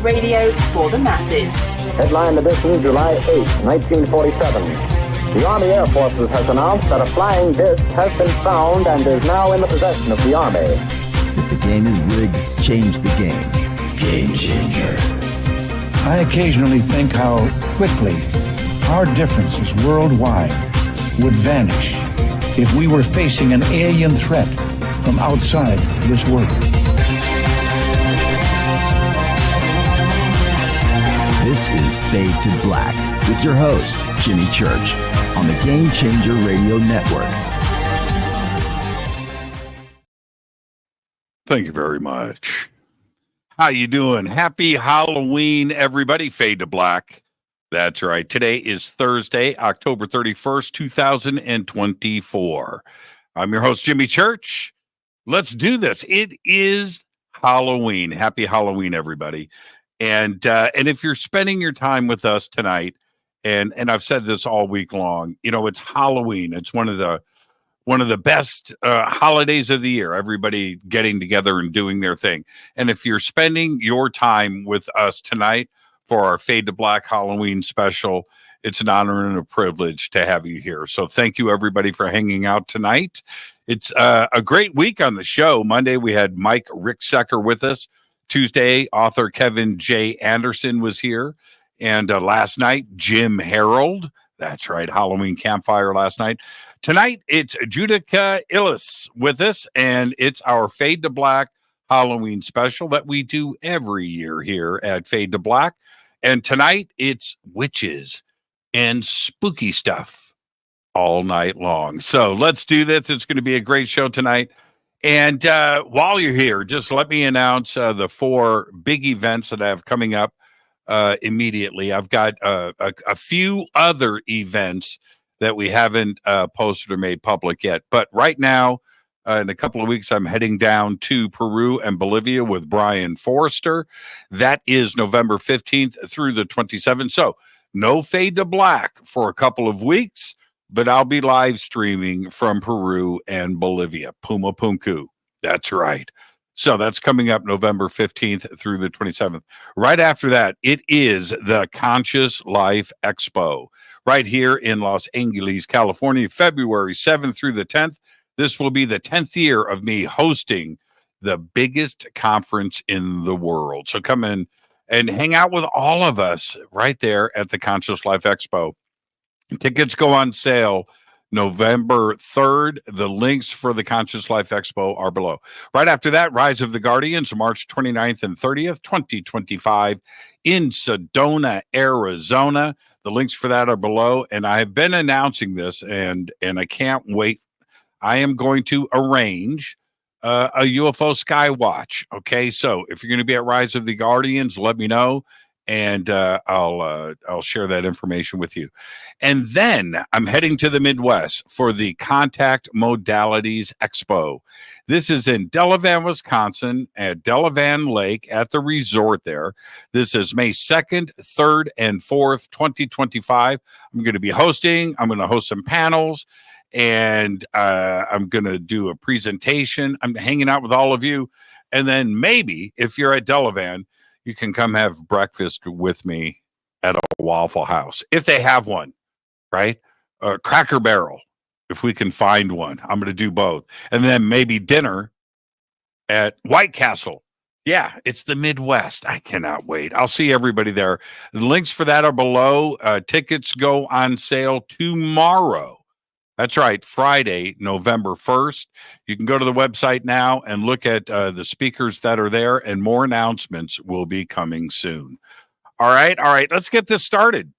Talk radio for the masses. Headline edition, July 8, 1947. The Army Air Forces has announced that a flying disc has been found and is now in the possession of the Army. If the game is rigged, change the game. Game changer. I occasionally think how quickly our differences worldwide would vanish if we were facing an alien threat from outside this world. This is Fade to Black with your host, Jimmy Church, on the Game Changer Radio Network. Thank you very much. How you doing? Happy Halloween, everybody. Fade to Black. That's right. Today is Thursday, October 31st, 2024. I'm your host, Jimmy Church. Let's do this. It is Halloween. Happy Halloween, everybody. And if you're spending your time with us tonight, and I've said this all week long, you know, it's Halloween. It's one of the best holidays of the year. Everybody getting together and doing their thing. And if you're spending your time with us tonight for our Fade to Black Halloween special, it's an honor and a privilege to have you here. So thank you, everybody, for hanging out tonight. It's a great week on the show. Monday, we had Mike Ricksecker with us. Tuesday, author Kevin J. Anderson was here. And last night, Jim Harold. That's right, Halloween campfire last night. Tonight, it's Judika Illes with us, and it's our Fade to Black Halloween special that we do every year here at Fade to Black. And tonight, it's witches and spooky stuff all night long. So let's do this. It's going to be a great show tonight. And while you're here, just let me announce the 4 big events that I have coming up immediately. I've got a few other events that we haven't posted or made public yet. But right now, in a couple of weeks, I'm heading down to Peru and Bolivia with Brian Forrester. That is November 15th through the 27th. So no Fade to Black for a couple of weeks. But I'll be live streaming from Peru and Bolivia. Puma Punku. That's right. So that's coming up November 15th through the 27th. Right after that, it is the Conscious Life Expo right here in Los Angeles, California, February 7th through the 10th. This will be the 10th year of me hosting the biggest conference in the world. So come in and hang out with all of us right there at the Conscious Life Expo. Tickets go on sale November 3rd. The links for the Conscious Life Expo are below. Right after that, Rise of the Guardians, March 29th and 30th, 2025 in Sedona, Arizona. The links for that are below. And I have been announcing this, and I can't wait. I am going to arrange a UFO sky watch. Okay, so if you're going to be at Rise of the Guardians, let me know. And I'll share that information with you. And then I'm heading to the Midwest for the Contact Modalities Expo. This is in Delavan, Wisconsin, at Delavan Lake at the resort there. This is May 2nd, 3rd, and 4th, 2025. I'm going to be hosting. I'm going to host some panels, and I'm going to do a presentation. I'm hanging out with all of you. And then maybe if you're at Delavan, you can come have breakfast with me at a Waffle House, if they have one, right? Cracker Barrel, if we can find one. I'm going to do both. And then maybe dinner at White Castle. Yeah, it's the Midwest. I cannot wait. I'll see everybody there. The links for that are below. Tickets go on sale tomorrow. That's right, Friday, November 1st. You can go to the website now and look at the speakers that are there, and more announcements will be coming soon. All right, let's get this started.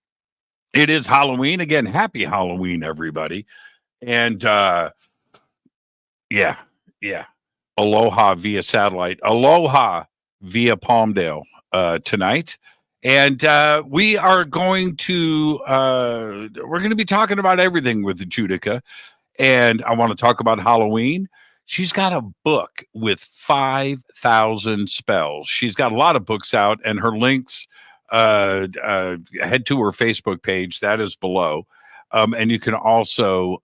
It is Halloween. Again, happy Halloween, everybody. And yeah. Aloha via satellite. Aloha via Palmdale tonight. And we are going to be talking about everything with Judika. And I want to talk about Halloween. She's got a book with 5,000 spells. She's got a lot of books out, and her links, head to her Facebook page. That is below. And you can also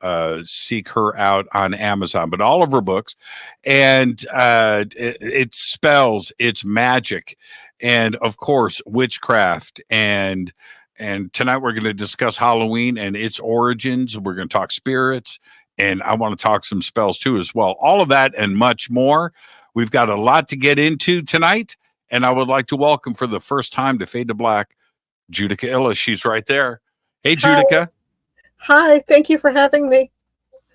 seek her out on Amazon. But all of her books, and it's spells, it's magic. and of course witchcraft. And tonight we're going to discuss Halloween and its origins. We're going to talk spirits, and I want to talk some spells too as well. All of that and much more. We've got a lot to get into tonight, and I would like to welcome for the first time to Fade to Black, Judika Illes. She's right there. Hey, Judika. Hi, thank you for having me.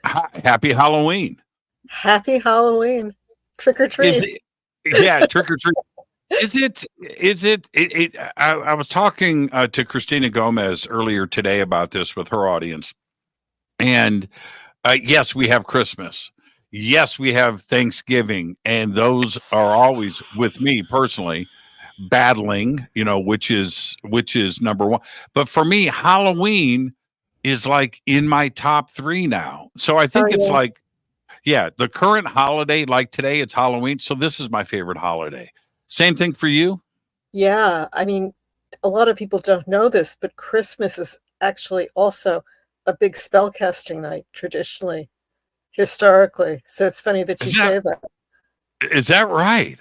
Hi, happy Halloween. Happy Halloween. Trick or treat. Yeah, trick or treat. I was talking to Christina Gomez earlier today about this with her audience. And yes, we have Christmas. Yes, we have Thanksgiving. And those are always, with me personally, battling, which is number one. But for me, Halloween is like in my top 3 now. So I think it's like, the current holiday, like today, it's Halloween. So this is my favorite holiday. Same thing for you? Yeah, I mean, a lot of people don't know this, but Christmas is actually also a big spellcasting night, traditionally, historically. So it's funny that you say that. Is that right?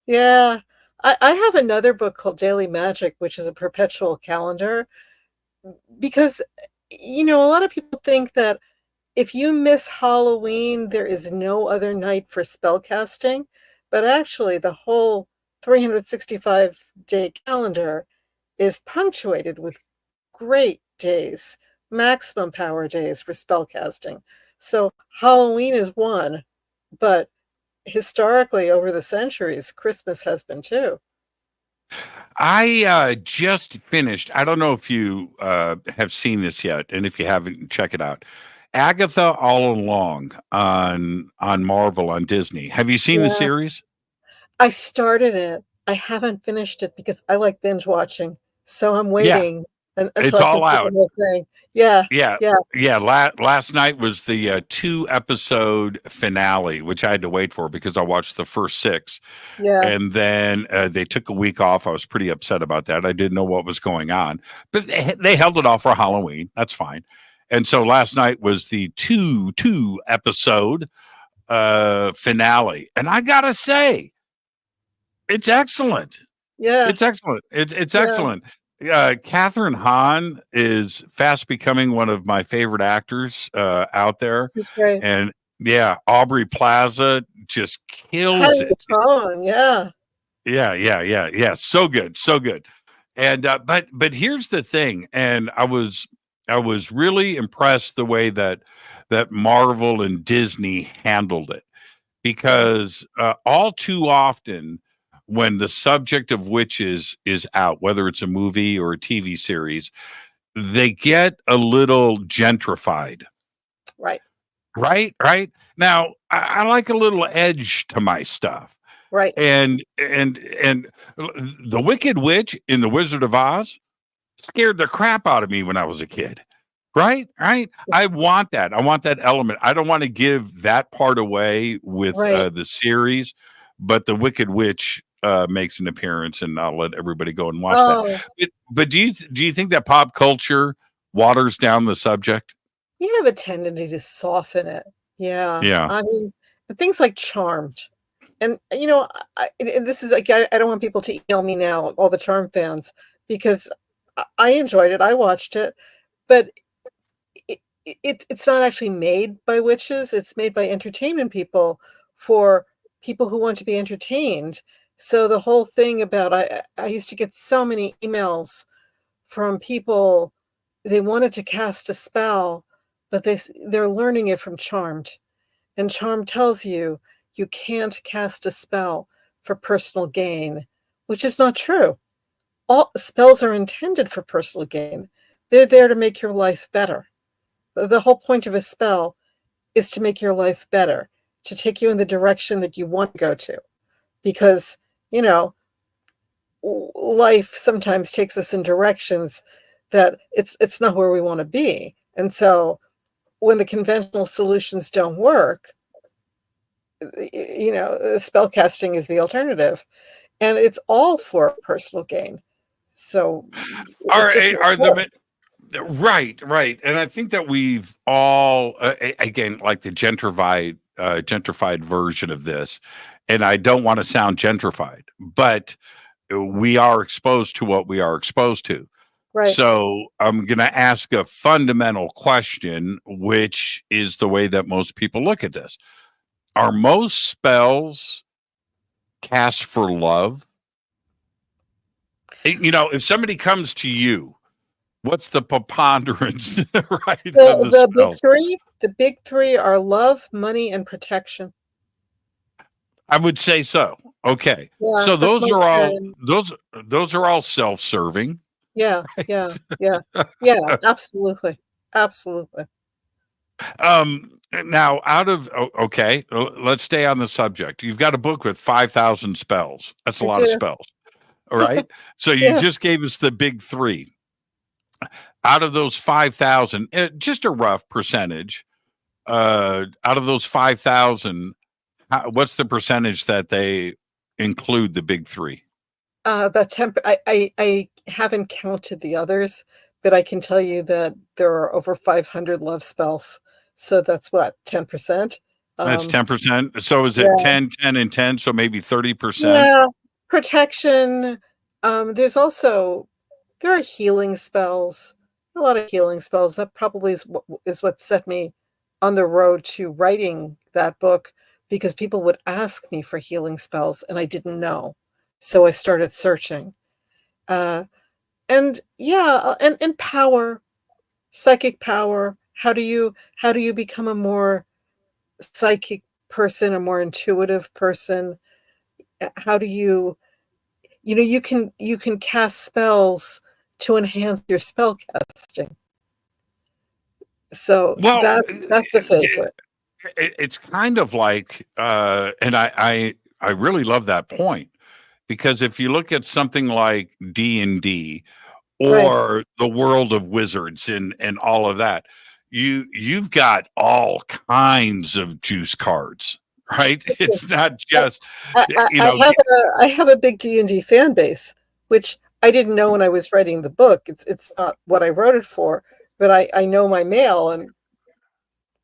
Yeah. I have another book called Daily Magic, which is a perpetual calendar, because, a lot of people think that if you miss Halloween, there is no other night for spellcasting. But actually, the whole 365-day calendar is punctuated with great days, maximum power days for spellcasting. So Halloween is one, but historically, over the centuries, Christmas has been too. I just finished. I don't know if you have seen this yet, and if you haven't, check it out. Agatha All Along on Marvel on Disney. Have you seen the series? I started it. I haven't finished it because I like binge watching, so I'm waiting until it's all out. The whole thing. Yeah. Last night was the 2-episode finale, which I had to wait for because I watched the first 6. Yeah. And then they took a week off. I was pretty upset about that. I didn't know what was going on, but they held it off for Halloween. That's fine. And so last night was the 2-episode finale, and I gotta say, it's excellent. Yeah, it's excellent. It's excellent. Catherine Hahn is fast becoming one of my favorite actors out there. She's great. And Aubrey Plaza just kills it. Yeah. So good. And but here's the thing, and I was really impressed the way that Marvel and Disney handled it, because all too often when the subject of witches is out, whether it's a movie or a TV series, they get a little gentrified. Right. Now, I like a little edge to my stuff. Right. And the Wicked Witch in The Wizard of Oz scared the crap out of me when I was a kid. Right. I want that. I want that element. I don't want to give that part away with the series, but the Wicked Witch makes an appearance, and I'll let everybody go and watch that. But do you think that pop culture waters down the subject? You have a tendency to soften it. Yeah. I mean, things like Charmed, and this is like, I don't want people to email me now, all the Charmed fans, because I enjoyed it. I watched it, but it's not actually made by witches. It's made by entertainment people for people who want to be entertained. So the whole thing about, I used to get so many emails from people, they wanted to cast a spell, but they're learning it from Charmed. And Charmed tells you can't cast a spell for personal gain, which is not true. All spells are intended for personal gain. They're there to make your life better. The whole point of a spell is to make your life better, to take you in the direction that you want to go to. Because, life sometimes takes us in directions that it's not where we want to be. And so when the conventional solutions don't work, spell casting is the alternative. And it's all for personal gain. So right. And I think that we've all, again, like the gentrified version of this, and I don't want to sound gentrified, but we are exposed to what we are exposed to. Right. So I'm going to ask a fundamental question, which is the way that most people look at this. Are most spells cast for love? If somebody comes to you, what's the preponderance, right? The big three are love, money, and protection. I would say so. Okay. Yeah, so those are all self-serving. Yeah, right? Yeah, absolutely. Absolutely. Now let's stay on the subject. You've got a book with 5,000 spells. That's a lot of spells. All right. So you just gave us the big three. Out of those 5,000, just a rough percentage, out of those 5,000, what's the percentage that they include the big three? About 10. I haven't counted the others, but I can tell you that there are over 500 love spells. So that's what, 10%? That's 10%. So is it 10, 10, and 10? So maybe 30%? Yeah. Protection. There are healing spells. A lot of healing spells. That probably is what set me on the road to writing that book, because people would ask me for healing spells and I didn't know. So I started searching. And power, psychic power. How do you become a more psychic person, a more intuitive person? How do you can cast spells to enhance your spell casting. So that's a favorite. It's kind of like, and I really love that point, because if you look at something like D&D or the world of wizards and all of that, you've got all kinds of juice cards, right? It's not just I have a big D&D fan base, which I didn't know when I was writing the book. It's not what I wrote it for, but I know my mail, and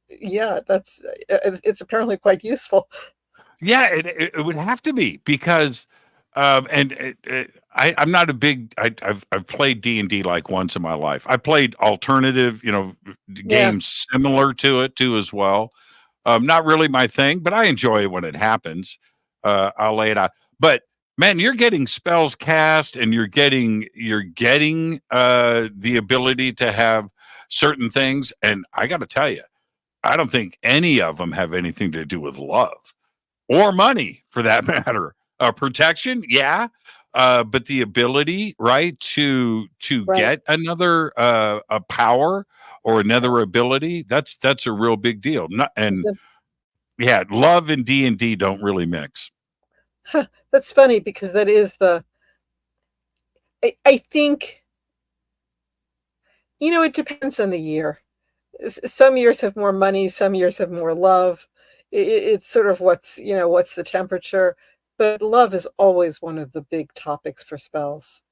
it's apparently quite useful. Yeah, it would have to be, because I'm not a big. I've played D&D like once in my life. I played alternative, games similar to it too as well. Not really my thing, but I enjoy it when it happens. I'll lay it out. But man, you're getting spells cast, and you're getting the ability to have certain things. And I got to tell you, I don't think any of them have anything to do with love or money, for that matter. Protection, but the ability, right, to get another a power or another ability, that's a real big deal. Love and D&D don't really mix. That's funny, because that is I think, it depends on the year. Some years have more money, some years have more love. It's sort of what's the temperature. But love is always one of the big topics for spells.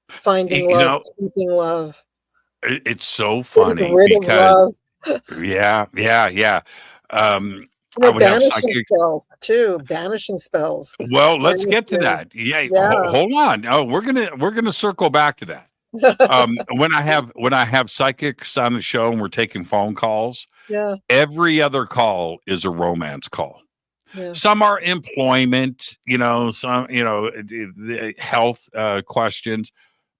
Finding love, keeping love. It's so funny because yeah. I would banishing spells too. Banishing spells. Well, let's get to that. Hold on. Oh, we're gonna circle back to that. When I have psychics on the show and we're taking phone calls, every other call is a romance call. Yeah. Some are employment, some, the health questions,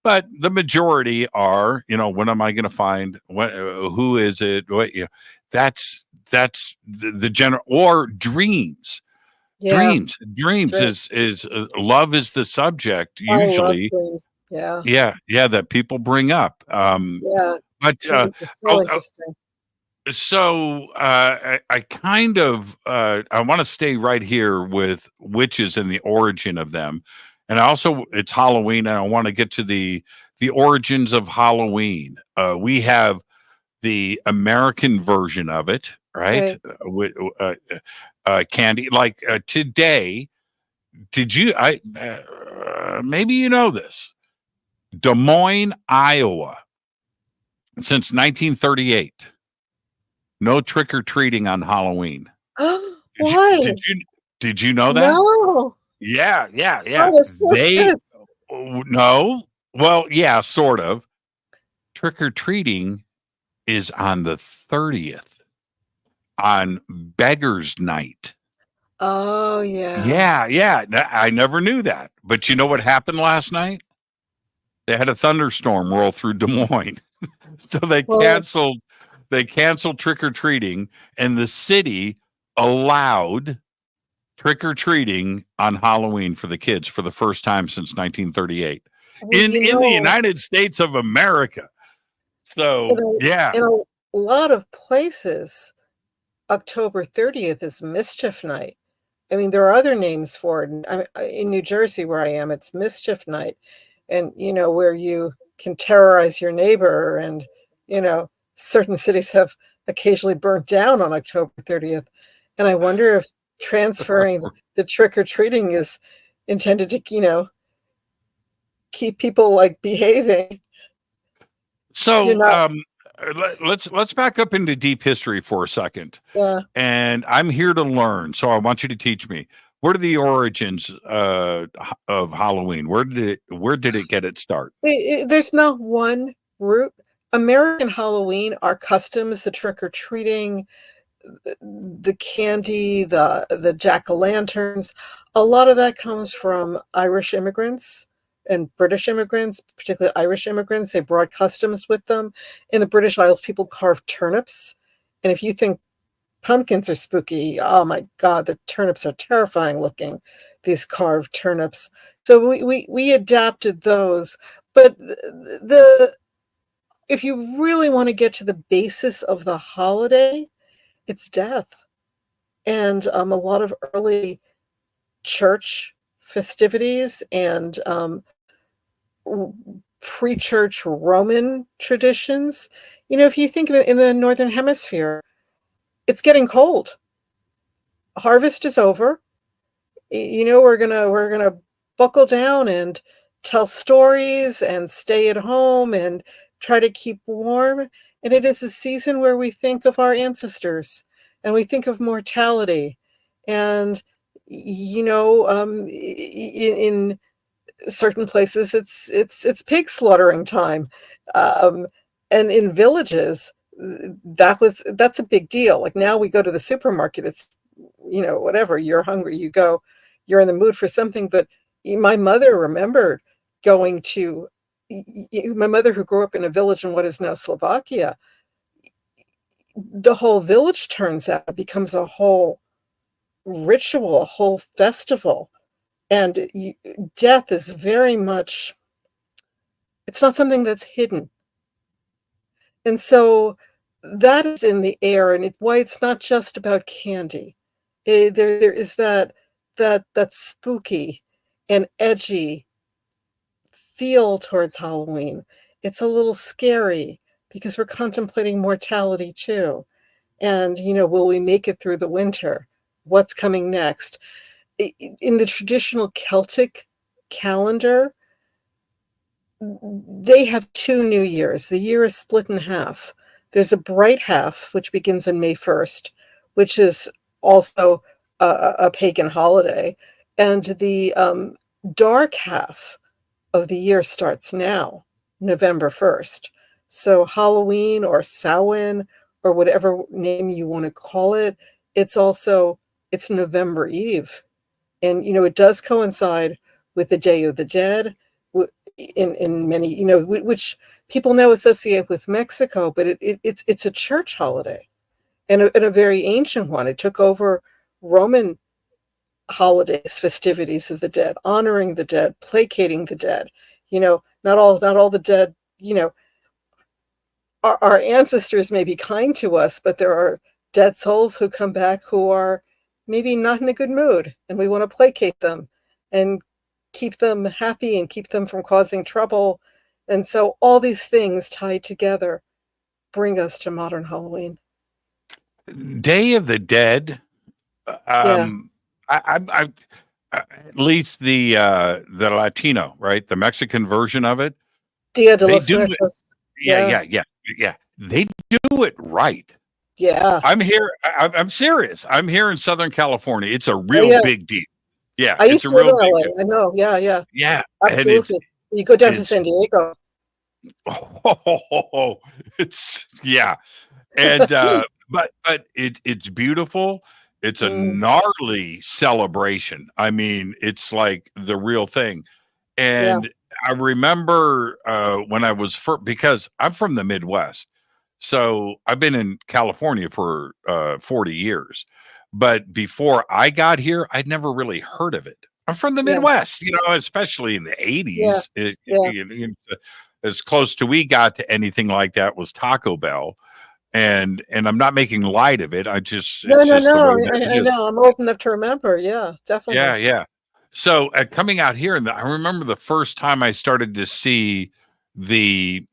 but the majority are, when am I going to find who is it? That's the general, or dreams. Yeah. Dreams is love is the subject usually. That people bring up. But so interesting. So I kind of I want to stay right here with witches and the origin of them, and also it's Halloween, and I want to get to the origins of Halloween. We have the American version of it, right? With candy. Like today, did you? Maybe you know this. Des Moines, Iowa, since 1938. No trick-or-treating on Halloween. Why? Did you know that? No. Yeah. Oh, No. Well, yeah, sort of. Trick-or-treating is on the 30th, on Beggar's Night. Oh, Yeah. I never knew that. But you know what happened last night? They had a thunderstorm roll through Des Moines. So they canceled trick-or-treating, and the city allowed trick-or-treating on Halloween for the kids for the first time since 1938 in the United States of America. So, in a lot of places, October 30th is Mischief Night. I mean, there are other names for it. In New Jersey, where I am, it's Mischief Night. And, where you can terrorize your neighbor. And, certain cities have occasionally burnt down on October 30th. And I wonder if transferring the trick-or-treating is intended to, keep people like behaving. So let's back up into deep history for a second. Yeah. And I'm here to learn. So I want you to teach me. What are the origins of Halloween? Where did it get its start? There's not one root. American Halloween, our customs, the trick-or-treating, the candy, the jack-o'-lanterns, a lot of that comes from Irish immigrants and British immigrants, particularly Irish immigrants. They brought customs with them. In the British Isles, people carved turnips. And if you think pumpkins are spooky, oh my God, the turnips are terrifying looking, these carved turnips. So we adapted those. But if you really want to get to the basis of the holiday, it's death. And a lot of early church festivities and pre-church Roman traditions. If you think of it in the Northern Hemisphere, it's getting cold. Harvest is over. We're gonna buckle down and tell stories and stay at home and try to keep warm. And it is a season where we think of our ancestors and we think of mortality. And, in certain places, it's pig slaughtering time. And in villages, that's a big deal. Like now we go to the supermarket, it's, whatever, you're hungry, you go, you're in the mood for something. But my mother remembered going to, my mother who grew up in a village in what is now Slovakia, the whole village turns out, it becomes a whole ritual, a whole festival. And death is very much, it's not something that's hidden. And so that is in the air, and why it's not just about candy. There is that spooky and edgy feel towards Halloween. It's a little scary because we're contemplating mortality too. And, will we make it through the winter? What's coming next? In the traditional Celtic calendar, they have 2 New Years. The year is split in half. There's a bright half, which begins on May 1st, which is also a pagan holiday. And the dark half of the year starts now, November 1st. So Halloween or Samhain or whatever name you want to call it, it's November Eve. And, it does coincide with the Day of the Dead in many, which people now associate with Mexico, but it's a church holiday and a very ancient one. It took over Roman holidays, festivities of the dead, honoring the dead, placating the dead. Not all the dead, our ancestors may be kind to us, but there are dead souls who come back who are maybe not in a good mood, and we want to placate them and keep them happy and keep them from causing trouble. And so all these things tied together bring us to modern Halloween. Day of the Dead. Yeah. I at least the Latino, right? The Mexican version of it. Dia de los Muertos. Yeah. They do it right. Yeah. I'm serious. I'm here in Southern California. It's a real big deal. Yeah, I it's used a to live real in big LA. deal. I know. Yeah. Yeah, and Absolutely. You go down to it's San Diego. it's yeah. And but it's beautiful. It's a Mm, gnarly celebration. I mean, it's like the real thing. yeah. And I remember when I was because I'm from the Midwest. So I've been in California for 40 years. But before I got here, I'd never really heard of it. I'm from the Yeah. Midwest, especially in the Yeah. 80s. Yeah. As close to we got to anything like that was Taco Bell. And I'm not making light of it. No, It's no, just the way no. that it I is. know. I'm old enough to remember. Yeah, Yeah, definitely. yeah. So coming out here, and I remember the first time I started to see the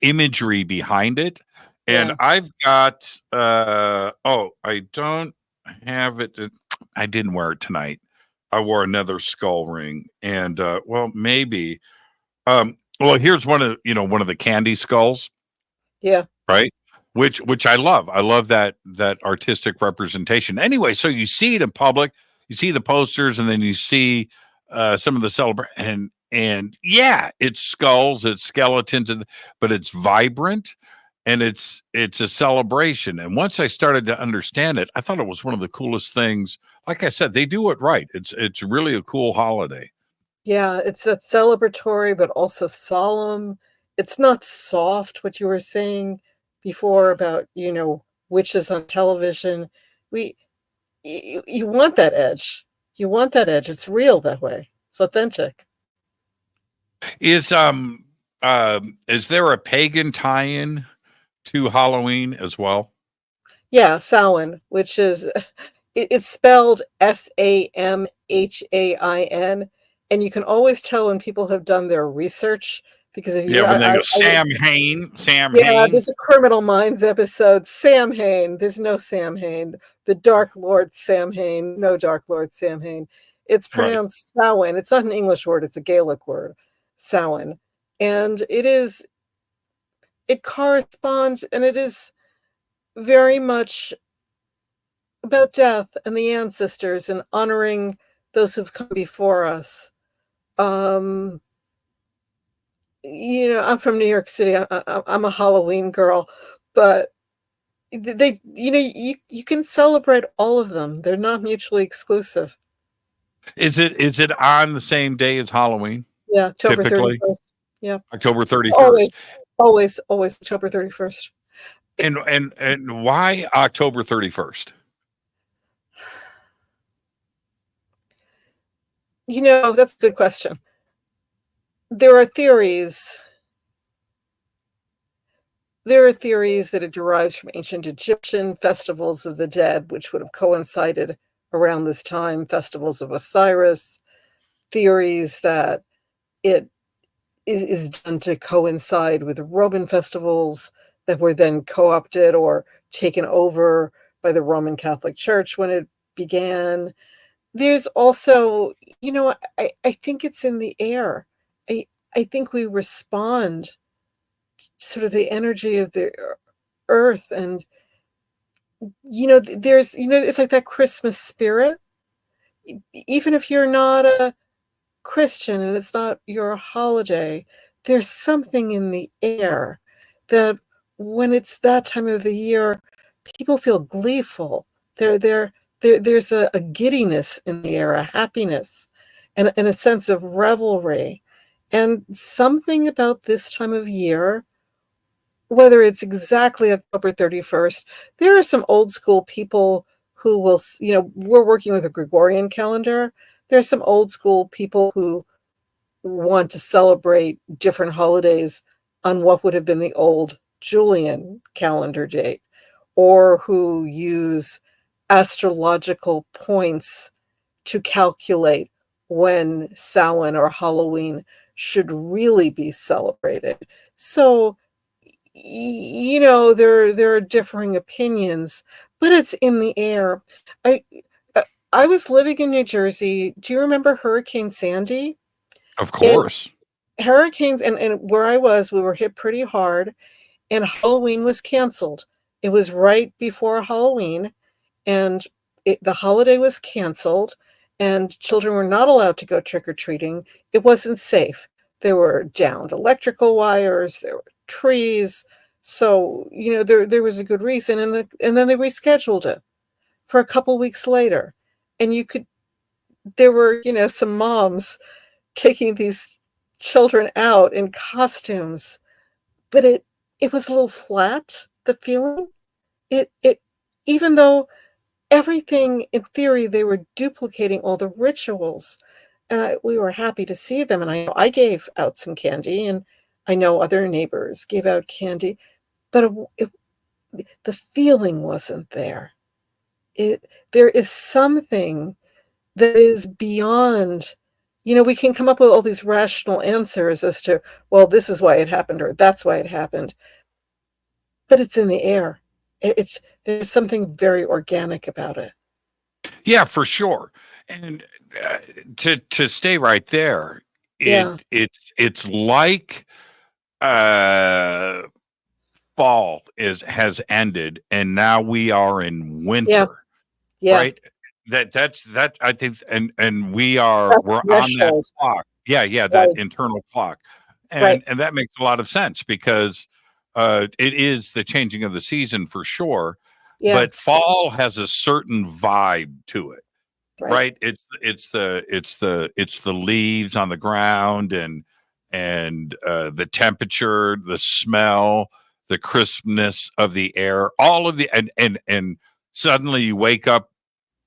imagery behind it, and Yeah. I've got I don't have it. I didn't wear it tonight. I wore another skull ring, and well, maybe. Well, here's one of the candy skulls, Yeah. right? Which I love. I love that artistic representation. Anyway, so you see it in public, you see the posters, and then you see some of the and yeah, it's skulls, it's skeletons, but it's vibrant and it's a celebration. And once I started to understand it, I thought it was one of the coolest things. Like I said, they do it right. It's really a cool holiday. Yeah. It's that celebratory, but also solemn. It's not soft, what you were saying before about, witches on television. We, you want that edge. You want that edge. It's real that way. It's authentic. Is is there a pagan tie-in to Halloween as well? Yeah, Samhain, which is it's spelled Samhain, and you can always tell when people have done their research because if Yeah, you when they go I Sam yeah, Hain, there's a Criminal Minds episode, Sam Hain. There's no Sam Hain. The Dark Lord Sam Hain, no Dark Lord Sam Hain. It's right? pronounced Samhain. It's not an English word, it's a Gaelic word, Samhain. And it corresponds, and it is very much about death and the ancestors and honoring those who've come before us. Um, I'm from New York City. I'm a Halloween girl, but you can celebrate all of them. They're not mutually exclusive. Is it on the same day as Halloween? Yeah, October Typically, 31st. Yeah, October 31st. always, always October 31st. And why October 31st? That's a good question. There are theories. There are theories that it derives from ancient Egyptian festivals of the dead, which would have coincided around this time, festivals of Osiris, theories that it is done to coincide with Roman festivals that were then co-opted or taken over by the Roman Catholic Church when it began. There's also, I think it's in the air. I think we respond to sort of the energy of the earth, and there's it's like that Christmas spirit. Even if you're not a Christian and it's not your holiday, there's something in the air that when it's that time of the year, people feel gleeful. There's a giddiness in the air, a happiness, and a sense of revelry. And something about this time of year, whether it's exactly October 31st, there are some old school people who will, we're working with a Gregorian calendar. There are some old school people who want to celebrate different holidays on what would have been the old Julian calendar date, or who use astrological points to calculate when Samhain or Halloween should really be celebrated. So, there are differing opinions, but it's in the air. I uh, I was living in New Jersey. Do you remember Hurricane Sandy? Of And course. hurricanes, and where I was, we were hit pretty hard, and Halloween was canceled. It was right before Halloween, and the holiday was canceled, and children were not allowed to go trick-or-treating. It wasn't safe. There were downed electrical wires, there were trees. So, there was a good reason, and then they rescheduled it for a couple weeks later. And there were, some moms taking these children out in costumes, but it was a little flat, the feeling. It even though everything in theory, they were duplicating all the rituals, and we were happy to see them. And I gave out some candy, and I know other neighbors gave out candy, but the feeling wasn't there. There is something that is beyond. We can come up with all these rational answers as to, well, this is why it happened, or that's why it happened, but it's in the air. There's something very organic about it. Yeah, for sure. And to stay right there, it's like fall has ended, and now we are in winter. Yeah. Right. That's I think, and we're on that clock. Yeah, that right. internal clock, and right. and that makes a lot of sense because it is the changing of the season for sure. Yeah. But fall has a certain vibe to it, right? It's the leaves on the ground and the temperature, the smell, the crispness of the air, all of the and suddenly you wake up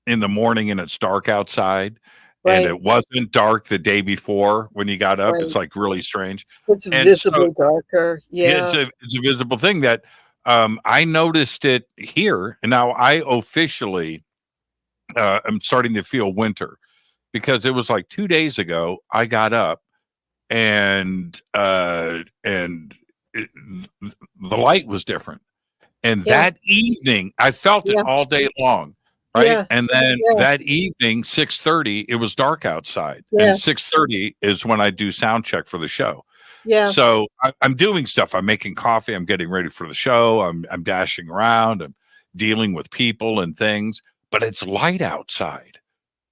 in the morning and it's dark outside, and it wasn't dark the day before when you got up. It's like really strange. It's visibly darker. Yeah, it's a visible thing that I noticed it here, and now I officially am starting to feel winter because it was like 2 days ago I got up and the light was different, and that evening I felt it all day long. Right. Yeah. And then that evening, 6:30, it was dark outside. Yeah. And 6:30 is when I do sound check for the show. Yeah. So I'm doing stuff. I'm making coffee. I'm getting ready for the show. I'm dashing around. I'm dealing with people and things, but it's light outside.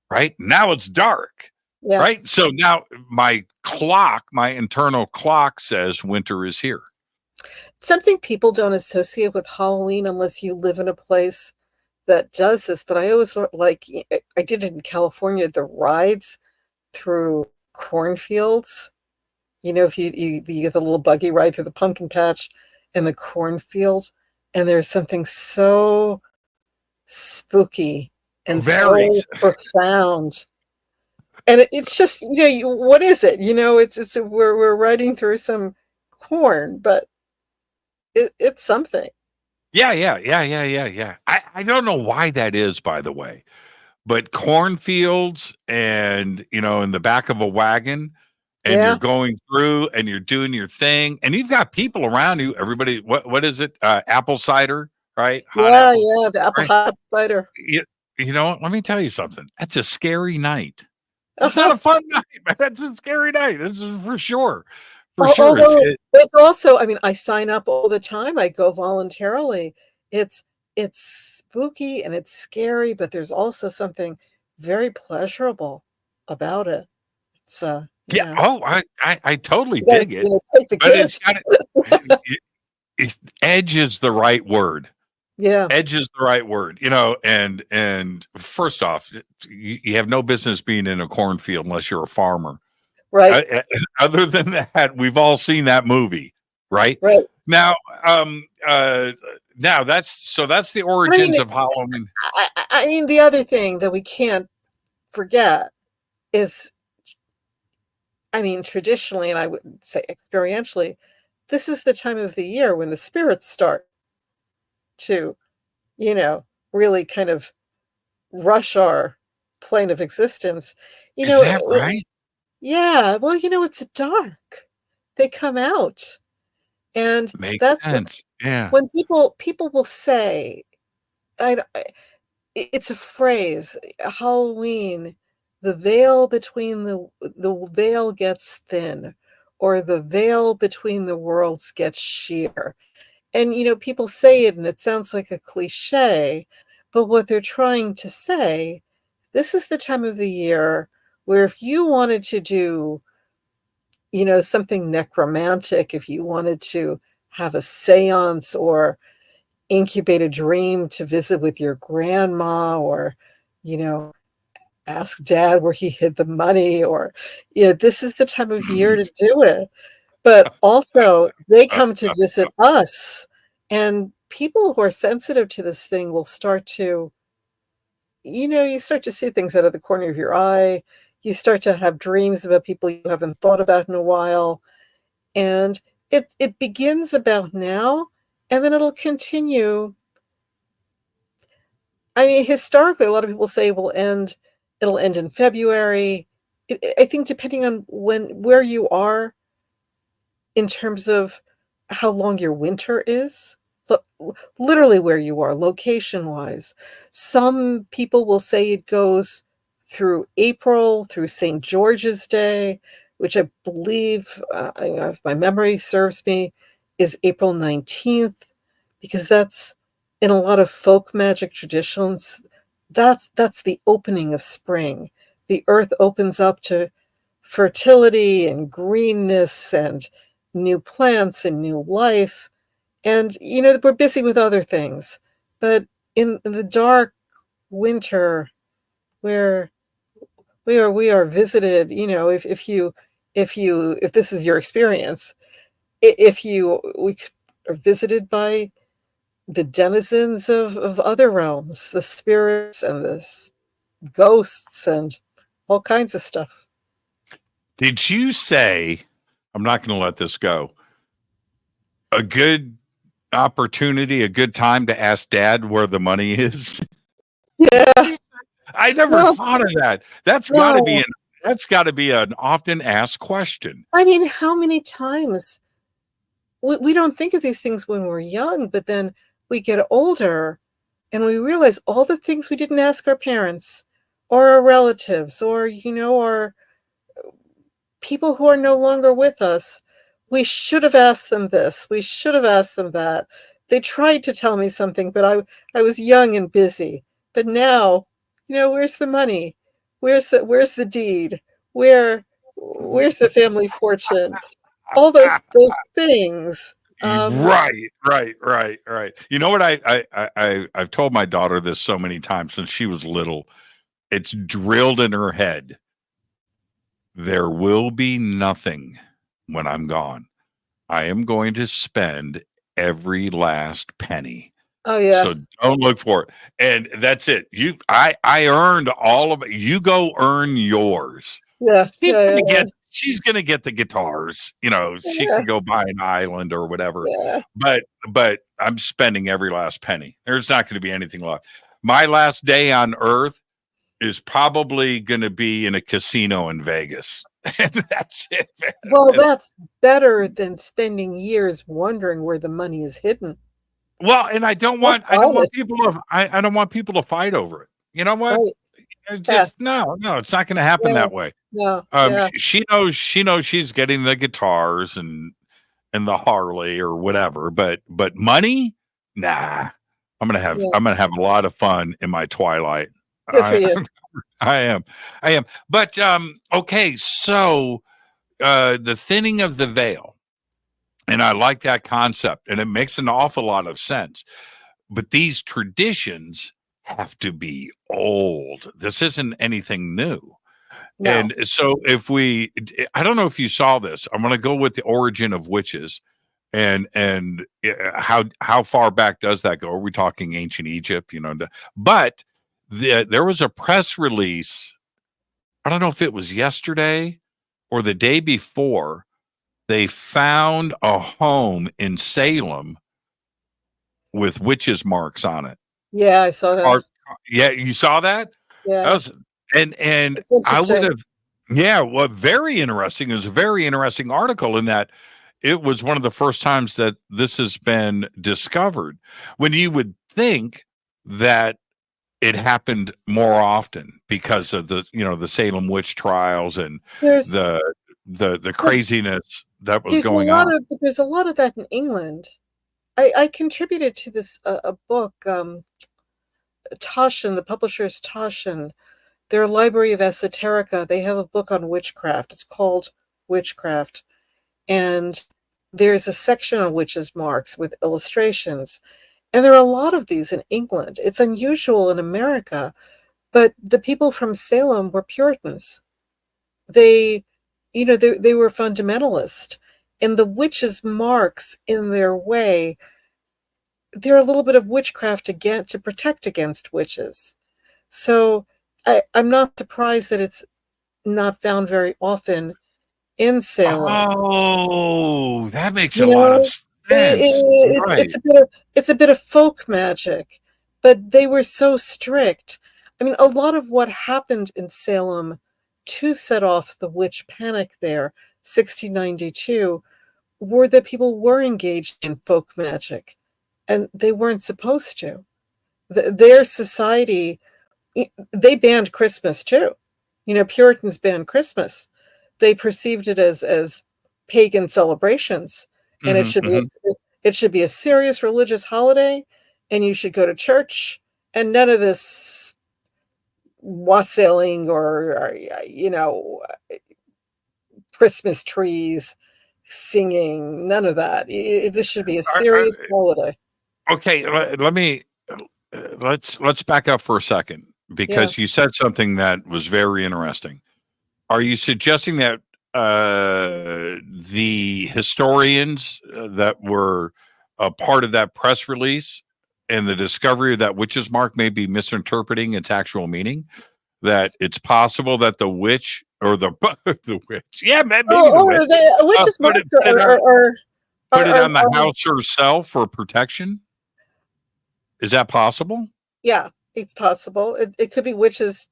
Right. Now it's dark. Yeah. Right. So now my internal clock says winter is here. Something people don't associate with Halloween unless you live in a place that does this, but I always I did it in California, the rides through cornfields. If you get the little buggy ride through the pumpkin patch and the cornfields, and there's something so spooky and so profound. And it's just, what is it? It's we're riding through some corn, but it's something. Yeah. I don't know why that is, by the way, but cornfields and, in the back of a wagon, and you're going through and you're doing your thing, and you've got people around you. Everybody, what is it? Apple cider, right? The apple hot cider. You know what? Let me tell you something. That's a scary night. That's not a fun night, man. That's a scary night. This is for sure. It's also, I sign up all the time. I go voluntarily. It's spooky and it's scary, but there's also something very pleasurable about it. It's yeah. Oh, I totally dig it. Take the kids. But edge is the right word. Yeah. Edge is the right word, and first off, you have no business being in a cornfield unless you're a farmer. Right. Other than that, we've all seen that movie, right? Right. Now, that's the origins of Halloween. The other thing that we can't forget is, traditionally, and I would say experientially, this is the time of the year when the spirits start to, really kind of rush our plane of existence. Is that right? Yeah, well, it's dark. They come out, and makes sense. When people will say, it's a phrase, Halloween, the veil between the veil gets thin, or the veil between the worlds gets sheer, and people say it, and it sounds like a cliche, but what they're trying to say, this is the time of the year where if you wanted to do, something necromantic, if you wanted to have a seance or incubate a dream to visit with your grandma, or, ask dad where he hid the money, or, this is the time of year to do it. But also, they come to visit us, and people who are sensitive to this thing will start to, you start to see things out of the corner of your eye. You start to have dreams about people you haven't thought about in a while. And it begins about now, and then it'll continue. I mean, historically, a lot of people say it'll end in February. I think depending on where you are in terms of how long your winter is, literally where you are, location-wise. Some people will say it goes through April, through St. George's Day, which I believe, if my memory serves me, is April 19th, because that's, in a lot of folk magic traditions, that's the opening of spring. The earth opens up to fertility and greenness and new plants and new life. And, we're busy with other things. But in the dark winter, where we are visited, if this is your experience, we are visited by the denizens of other realms, the spirits and the ghosts and all kinds of stuff. Did you say, I'm not going to let this go, a good opportunity, a good time to ask dad where the money is? Yeah. I never thought of that. That's got to be an often asked question. I mean, how many times we don't think of these things when we're young, but then we get older and we realize all the things we didn't ask our parents or our relatives, or, our people who are no longer with us. We should have asked them this. We should have asked them that. They tried to tell me something, but I was young and busy. But now, where's the money? Where's the deed? Where's the family fortune? All those things. Right. You know what? I've told my daughter this so many times since she was little. It's drilled in her head. There will be nothing when I'm gone. I am going to spend every last penny. Oh yeah. So don't look for it. And that's it. I earned all of it. You go earn yours. Yeah. She's gonna get the guitars. She can go buy an island or whatever. Yeah. But I'm spending every last penny. There's not going to be anything left. My last day on earth is probably going to be in a casino in Vegas. And that's it, man. Well, that's better than spending years wondering where the money is hidden. Well, and I don't want people to fight over it. You know what? Right. No, it's not going to happen that way. No. She knows she's getting the guitars and the Harley or whatever, but money? Nah. I'm going to have a lot of fun in my twilight. Good for you. I am. But okay, so the thinning of the veil. And I like that concept, and it makes an awful lot of sense. But these traditions have to be old. This isn't anything new. No. And so I don't know if you saw this. I'm going to go with the origin of witches, and how far back does that go? Are we talking ancient Egypt? But there was a press release. I don't know if it was yesterday or the day before. They found a home in Salem with witches' marks on it. Yeah, I saw that. Yeah, you saw that? Yeah. That was, and I would have. Yeah, well, very interesting. It was a very interesting article in that it was one of the first times that this has been discovered. When you would think that it happened more often because of the Salem witch trials and the craziness that was going on. There's a lot of that in England. I contributed to this a book, Toshin, the publisher's Toshin, their Library of Esoterica, they have a book on witchcraft. It's called Witchcraft. And there's a section on witches' marks with illustrations. And there are a lot of these in England. It's unusual in America, but the people from Salem were Puritans. They were fundamentalist. And the witches' marks, in their way, they're a little bit of witchcraft again to protect against witches. So I'm not surprised that it's not found very often in Salem. Oh, that makes a lot of sense. Right. It's a bit of folk magic, but they were so strict. I mean, a lot of what happened in Salem to set off the witch panic there, 1692, were that people were engaged in folk magic, and they weren't supposed to. Their society, they banned Christmas too. Puritans banned Christmas. They perceived it as pagan celebrations, and it should be a serious religious holiday, and you should go to church, and none of this wassailing or Christmas trees, singing, none of that. This should be a serious holiday. Okay, let's back up for a second, because you said something that was very interesting. Are you suggesting that the historians that were a part of that press release and the discovery of that witch's mark may be misinterpreting its actual meaning? That it's possible that the witch or the witch, maybe the witch's mark put it on the house herself for protection? Is that possible? Yeah, it's possible. It could be witches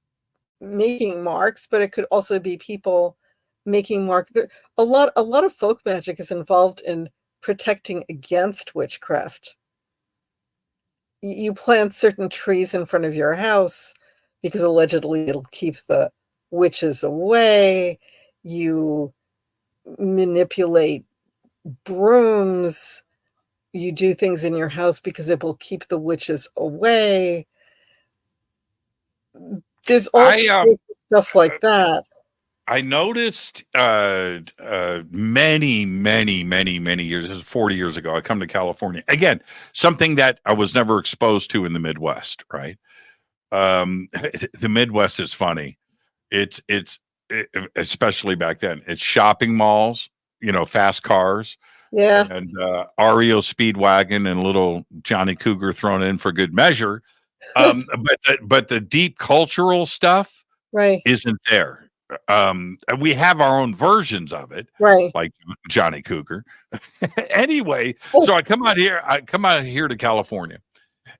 making marks, but it could also be people making marks. A lot of folk magic is involved in protecting against witchcraft. You plant certain trees in front of your house because allegedly it'll keep the witches away. You manipulate brooms. You do things in your house because it will keep the witches away. There's all sorts of stuff like that. I noticed many years, 40 years ago, I come to California. Again, something that I was never exposed to in the Midwest, right? The Midwest is funny. It's especially back then. It's shopping malls, fast cars. Yeah. And REO Speedwagon and little Johnny Cougar thrown in for good measure. But the deep cultural stuff isn't there. And we have our own versions of it, like Johnny Cougar. Anyway, so I come out here to California,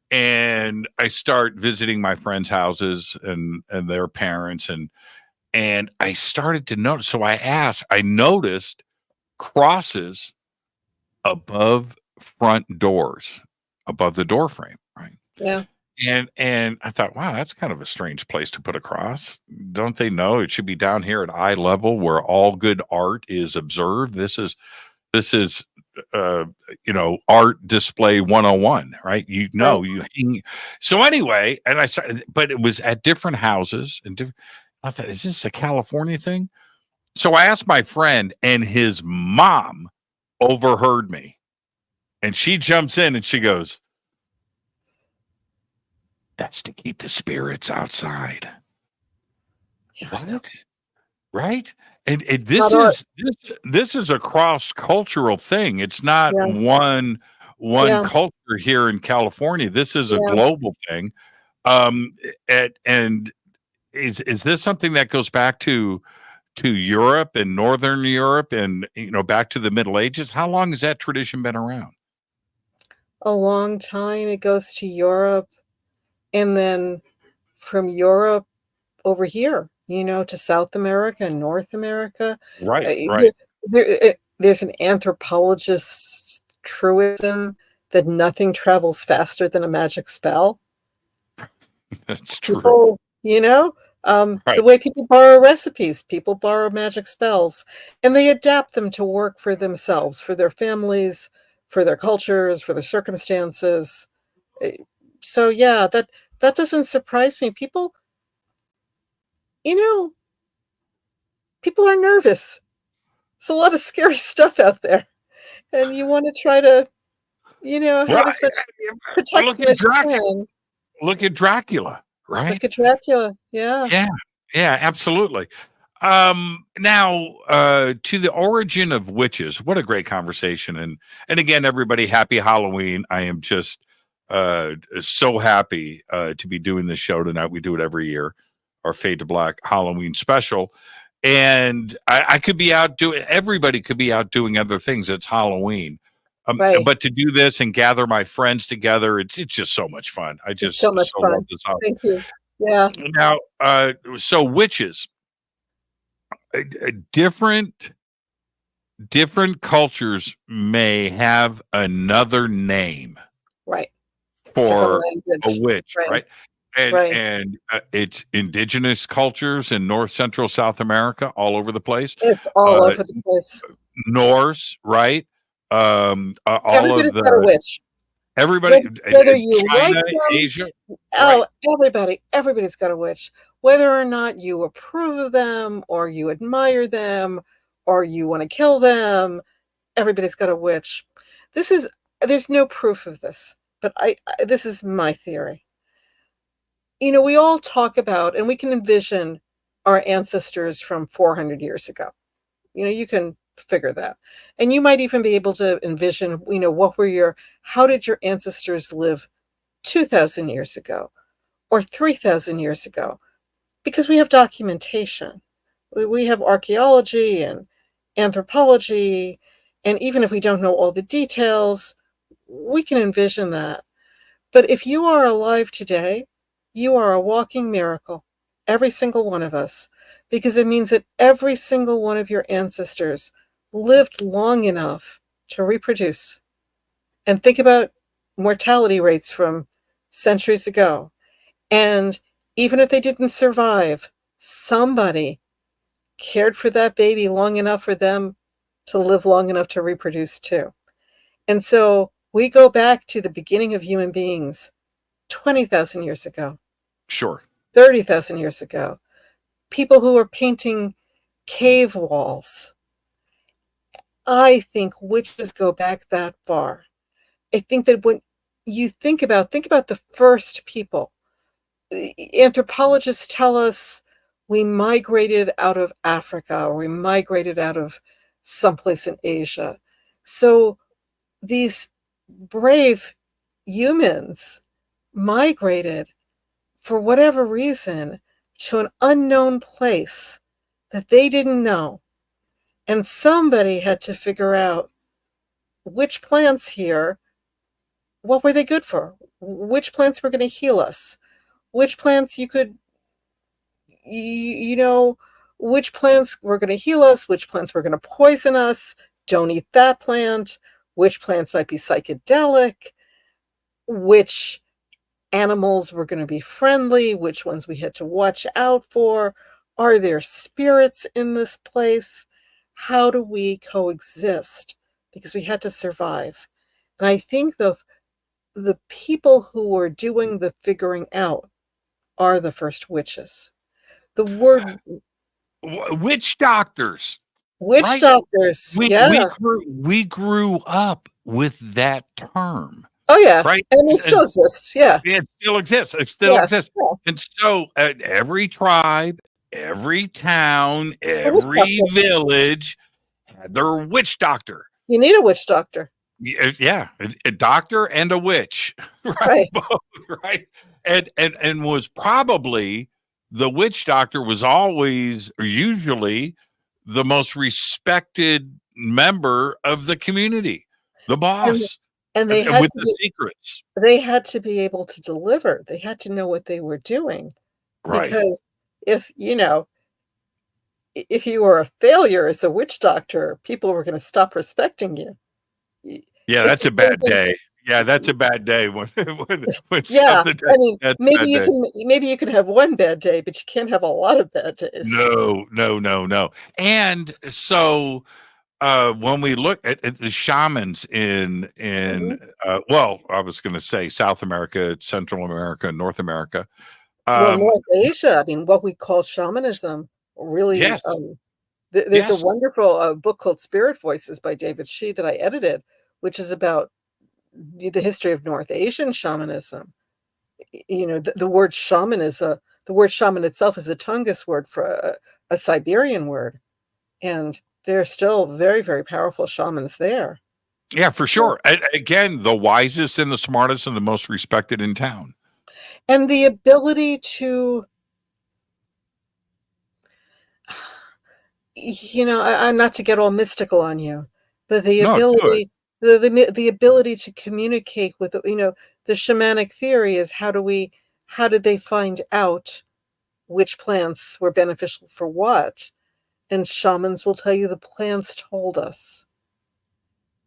and I start visiting my friends' houses and their parents, and I started to notice. So I noticed crosses above front doors, above the door frame, right? Yeah. And I thought, wow, that's kind of a strange place to put a cross. Don't they know it should be down here at eye level where all good art is observed? This is art display 101, right? You hang. So anyway, and I started, but it was at different houses and I thought, is this a California thing? So I asked my friend, and his mom overheard me, and she jumps in and she goes, "That's to keep the spirits outside." What? Right? And this is a cross-cultural thing. It's not one culture here in California. This is a global thing. And is this something that goes back to Europe and Northern Europe and back to the Middle Ages? How long has that tradition been around? A long time. It goes to Europe, and then from Europe over here, to South America and North America. Right. There's an anthropologist's truism that nothing travels faster than a magic spell. That's true. People, the way people borrow recipes, people borrow magic spells, and they adapt them to work for themselves, for their families, for their cultures, for their circumstances. So yeah, that doesn't surprise me. People you know, people are nervous. There's a lot of scary stuff out there, and you want to try to, Well, have as much look protection at as you Dracula. can. Look at Dracula, right? Look at Dracula. Yeah. Yeah, yeah, absolutely. Now, to the origin of witches, what a great conversation. And again, everybody, happy Halloween. I am just so happy to be doing this show tonight. We do it every year, our Fade to Black Halloween special. And I could be out doing, everybody could be out doing other things. It's Halloween. Right. But to do this and gather my friends together, it's just so much fun. I It's just so much so love fun. this holiday. Thank you. Yeah. Now, so witches, different cultures may have another name Right. for Different a language. witch, Right. right? Right. And it's indigenous cultures in North Central South America, all over the place. It's all over the place. Norse, right? All Everybody's of got a the witch. everybody, Whether you like China, them, Asia. oh, Right. everybody's got a witch. Whether or not you approve of them, or you admire them, or you want to kill them, everybody's got a witch. There's no proof of this, but this is my theory. We all talk about, and we can envision our ancestors from 400 years ago. You can figure that. And you might even be able to envision, how did your ancestors live 2,000 years ago or 3,000 years ago? Because we have documentation. We have archaeology and anthropology, and even if we don't know all the details, we can envision that. But if you are alive today, you are a walking miracle, every single one of us, because it means that every single one of your ancestors lived long enough to reproduce. And think about mortality rates from centuries ago. And even if they didn't survive, somebody cared for that baby long enough for them to live long enough to reproduce too. And so we go back to the beginning of human beings 20,000 years ago. Sure. 30,000 years ago. People who were painting cave walls. I think witches go back that far. I think that when you think about the first people. Anthropologists tell us we migrated out of Africa, or we migrated out of someplace in Asia. So these brave humans migrated for whatever reason to an unknown place that they didn't know. And somebody had to figure out which plants here, what were they good for? Which plants were going to heal us? Which plants which plants were going to heal us? Which plants were going to poison us? Don't eat that plant. Which plants might be psychedelic? Which animals were going to be friendly? Which ones we had to watch out for? Are there spirits in this place? How do we coexist? Because we had to survive. And I think the people who were doing the figuring out are the first witches. The word witch doctors. Witch doctors. We grew up with that term. Oh yeah, right. And it still exists. Yeah, it still exists. It still exists. Yeah. And so, every tribe, every town, every village had their witch doctor. You need a witch doctor. Yeah, a doctor and a witch, right? Both, right. And was probably the witch doctor was always or usually the most respected member of the community, the boss. And they had with the secrets. They had to be able to deliver. They had to know what they were doing. Right. Because if you were a failure as a witch doctor, people were going to stop respecting you. Yeah, that's a bad day. Yeah, that's a bad day when yeah, I mean, maybe you can have one bad day, but you can't have a lot of bad days. No. And so when we look at the shamans in I was going to say South America, Central America, North America, Well, North Asia, I mean, what we call shamanism, really, Yes. there's a Yes. wonderful book called Spirit Voices by David Shee that I edited, which is about the history of North Asian shamanism. You know, the word shaman the word shaman itself is a Tungus word for a Siberian word, and there are still very, very powerful shamans there. Yeah, for sure. Again, the wisest and the smartest and the most respected in town. And the ability to, you know, not to get all mystical on you, but the No, do it. ability, the ability to communicate with, you know, the shamanic theory is how did they find out which plants were beneficial for what? And shamans will tell you the plants told us.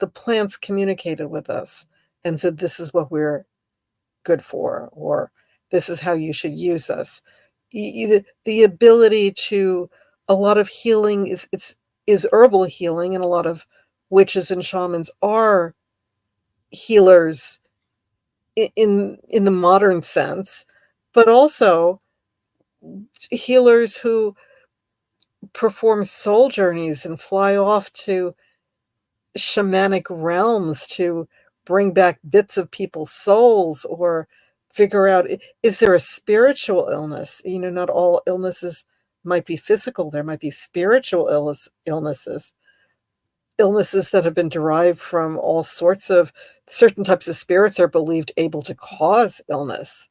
The plants communicated with us and said, this is what we're good for, or this is how you should use us. The ability to, a lot of healing is herbal healing, and a lot of witches and shamans are healers in the modern sense, but also healers who perform soul journeys and fly off to shamanic realms to bring back bits of people's souls, or figure out, is there a spiritual illness? You know, not all illnesses might be physical. There might be spiritual illnesses that have been derived from all sorts of, certain types of spirits are believed able to cause illness.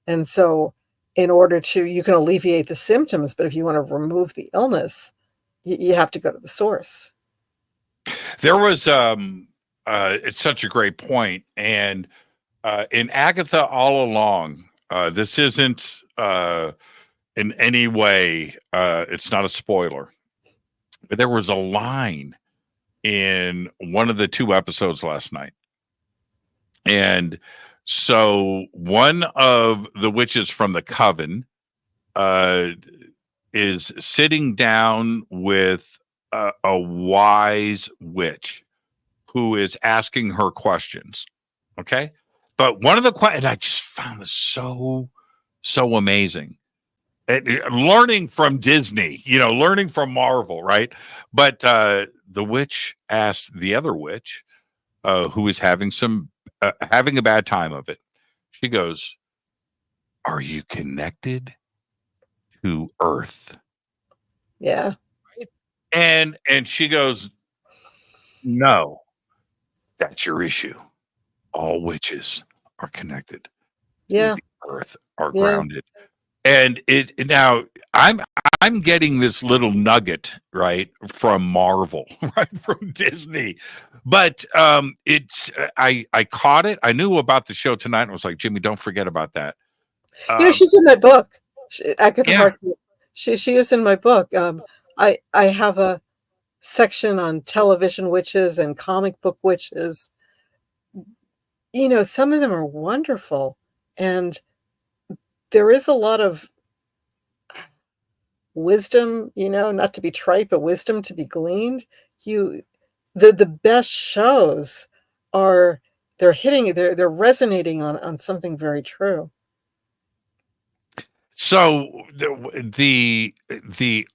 And so in order to, you can alleviate the symptoms, but if you want to remove the illness, you have to go to the source. There was it's such a great point. And in Agatha All Along, this isn't in any way, it's not a spoiler, but there was a line in one of the 2 episodes last night. And so one of the witches from the coven is sitting down with a wise witch who is asking her questions. Okay. But one of the questions, I just found this so amazing. Learning from Disney, you know, learning from Marvel, right? But the witch asked the other witch, who was having a bad time of it. She goes, "Are you connected to Earth?" Yeah. And she goes, "No, that's your issue. All witches are connected to Yeah. the Earth, are Yeah. grounded." And now I'm getting this little nugget, right, from Marvel, right, from Disney. But it's I caught it. I knew about the show tonight and was like, Jimmy, don't forget about that. You know, she's in my book. Agatha Yeah. Harkness. She is in my book. I have a section on television witches and comic book witches. You know, some of them are wonderful, and there is a lot of wisdom, you know, not to be trite, but wisdom to be gleaned. The best shows are, they're resonating on something very true. So the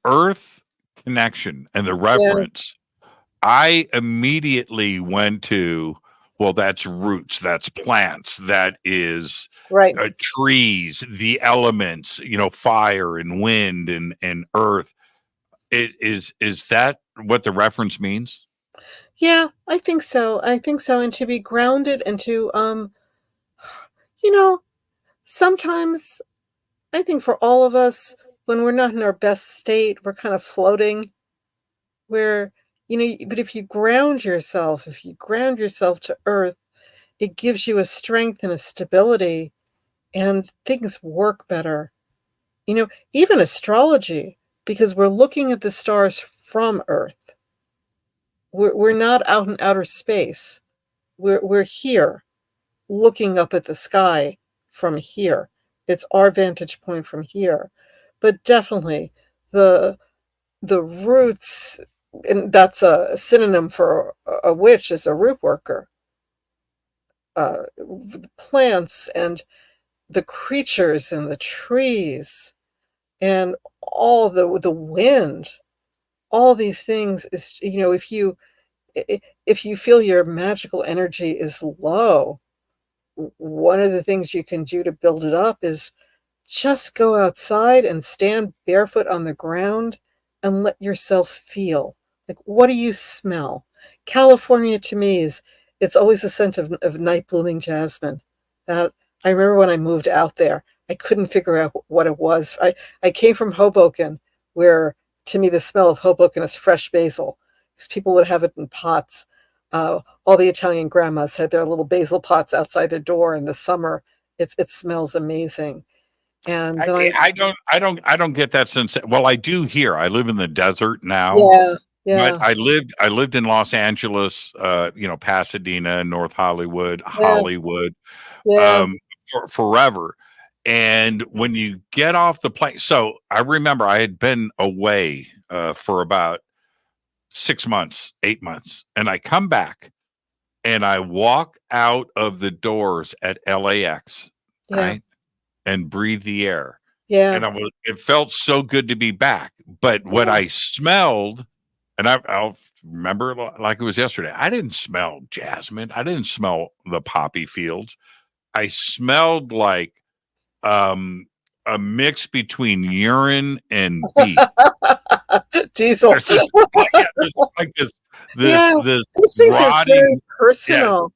Earth connection and the reverence, I immediately went to, well, that's roots, that's plants, that is Right. Trees, the elements, you know, fire and wind and earth. Is that what the reference means? Yeah, I think so. I think so. And to be grounded and to, you know, sometimes I think for all of us, when we're not in our best state, we're kind of floating. Where, you know, but if you ground yourself, to earth, it gives you a strength and a stability, and things work better. You know, even astrology, because we're looking at the stars from Earth. We're not out in outer space. We're here, looking up at the sky from here. It's our vantage point from here. But definitely the roots, and that's a synonym for a witch, is a root worker. Plants and the creatures and the trees and all the wind, all these things is, if you feel your magical energy is low, one of the things you can do to build it up is just go outside and stand barefoot on the ground and let yourself feel. Like, what do you smell? California to me it's always the scent of night blooming jasmine. That I remember when I moved out there, I couldn't figure out what it was. I came from Hoboken, where to me the smell of Hoboken is fresh basil, because people would have it in pots. All the Italian grandmas had their little basil pots outside their door in the summer. It smells amazing. And then I don't get that sense. Well, I do here. I live in the desert now, but yeah, I lived in Los Angeles, Pasadena, North Hollywood, yeah, yeah, for forever. And when you get off the plane, so I remember I had been away for about 6 months, 8 months, and I come back and I walk out of the doors at LAX, yeah, right, and breathe the air. yeah, And it felt so good to be back. But what yeah. I smelled, and I'll remember like it was yesterday, I didn't smell jasmine. I didn't smell the poppy fields. I smelled like a mix between urine and beef. Diesel. There's just there's like Yeah, this these things are very rotting, yeah. personal.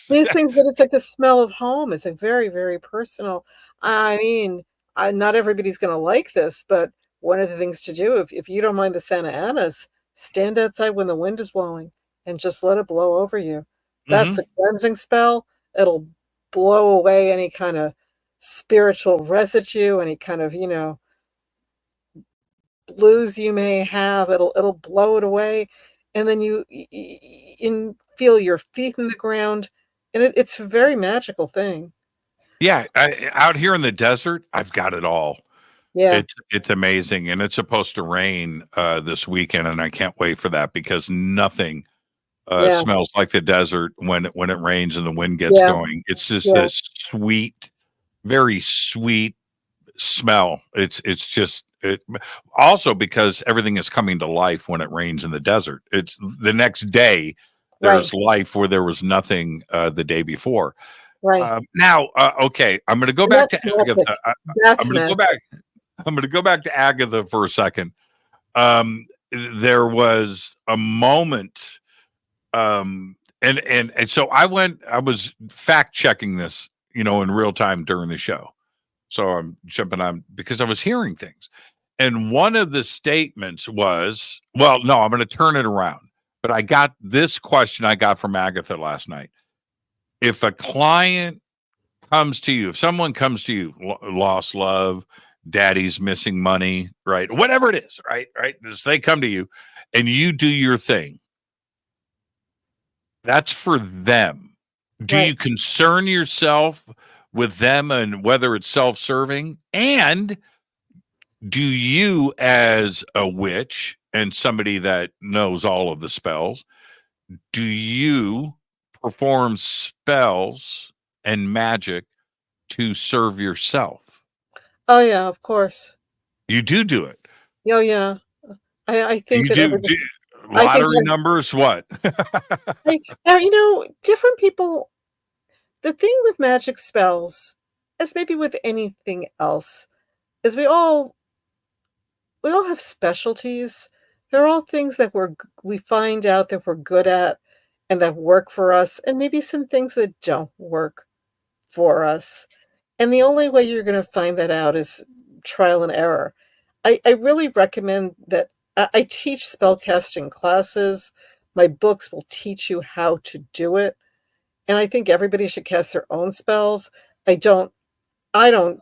These things, but it's like the smell of home. It's like very, very personal. I mean, not everybody's going to like this, but one of the things to do, if you don't mind the Santa Anas, stand outside when the wind is blowing and just let it blow over you. That's Mhm. a cleansing spell. It'll blow away any kind of spiritual residue, any kind of, blues you may have. It'll blow it away, and then you feel your feet in the ground, and it's a very magical thing. Yeah, out here in the desert, I've got it all. Yeah, It's amazing, and it's supposed to rain this weekend, and I can't wait for that because nothing yeah, smells like the desert when it rains and the wind gets yeah, going. It's just yeah, this sweet, very sweet smell. It's just it. Also, because everything is coming to life when it rains in the desert. It's the next day. right, There's life where there was nothing the day before. right. Now, okay, I'm going to go And back that's to magic. Agatha. I'm That's going to go magic. back. I'm going to go back to Agatha for a second. There was a moment, and so I was fact checking this, in real time during the show. So I'm jumping on because I was hearing things, and one of the statements was, well, no, I'm going to turn it around. But I got this question I got from Agatha last night. If a client comes to you, if someone comes to you, lost love, daddy's missing money, right? Whatever it is, right? Right. As they come to you and you do your thing, that's for them. Do Right, you concern yourself with them and whether it's self serving? And do you, as a witch and somebody that knows all of the spells, do you perform spells and magic to serve yourself? oh yeah, of course. You do it. Oh yeah, I think You that do I think lottery numbers, what? now, different people. The thing with magic spells, as maybe with anything else, is we all have specialties. They're all things that we find out that we're good at and that work for us, and maybe some things that don't work for us. And the only way you're going to find that out is trial and error. I really recommend that. I teach spellcasting classes. My books will teach you how to do it. And I think everybody should cast their own spells. I don't, I don't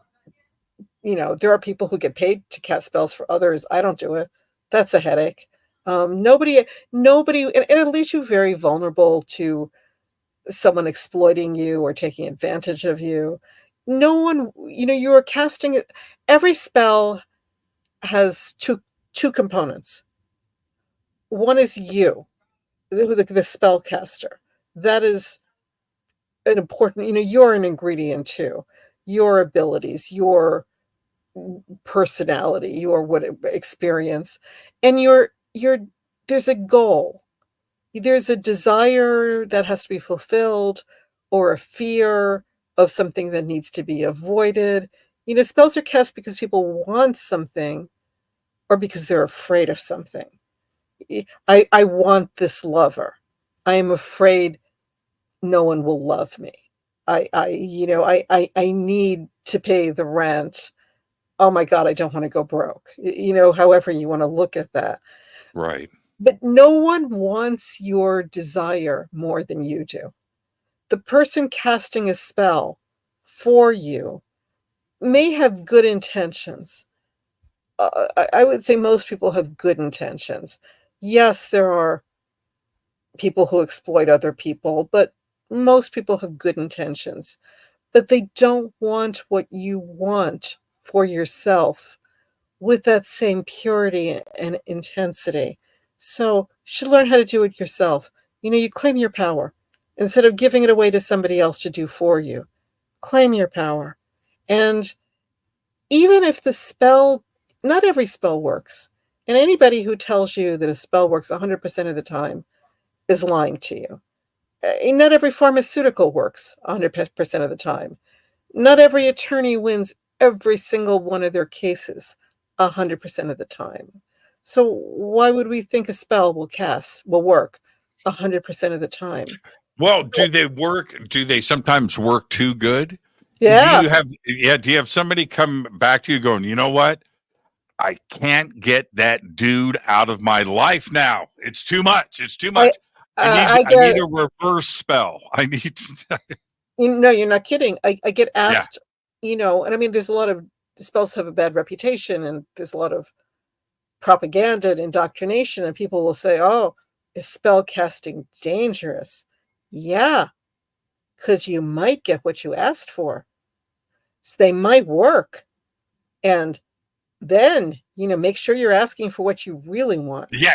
there are people who get paid to cast spells for others. I don't do it. That's a headache. Nobody, and it leaves you very vulnerable to someone exploiting you or taking advantage of you. No one, you are casting it. Every spell has two components. One is you, the spellcaster. That is an important, you're an ingredient too. your abilities, your personality, your what experience, and there's a goal. There's a desire that has to be fulfilled, or a fear of something that needs to be avoided. Spells are cast because people want something, or because they're afraid of something. I want this lover. I am afraid no one will love me. I need to pay the rent. Oh my God, I don't want to go broke. However you want to look at that. Right. But no one wants your desire more than you do. The person casting a spell for you may have good intentions. I would say most people have good intentions. Yes, there are people who exploit other people, but most people have good intentions. But they don't want what you want for yourself with that same purity and intensity. So you should learn how to do it yourself. You claim your power instead of giving it away to somebody else to do for you. Claim your power. And even if not every spell works. And anybody who tells you that a spell works 100% of the time is lying to you. Not every pharmaceutical works 100% of the time. Not every attorney wins every single one of their cases 100% of the time. So why would we think a spell will work 100% of the time? Well, do they sometimes work too good? Yeah. Do you have somebody come back to you going, you know what? I can't get that dude out of my life now. It's too much. It's too much. I need a reverse spell. I need to. No, you're not kidding. I get asked, Yeah. And I mean, there's a lot of spells have a bad reputation, and there's a lot of propaganda and indoctrination, and people will say, oh, is spell casting dangerous? Yeah, because you might get what you asked for. So they might work. And then, make sure you're asking for what you really want. Yeah.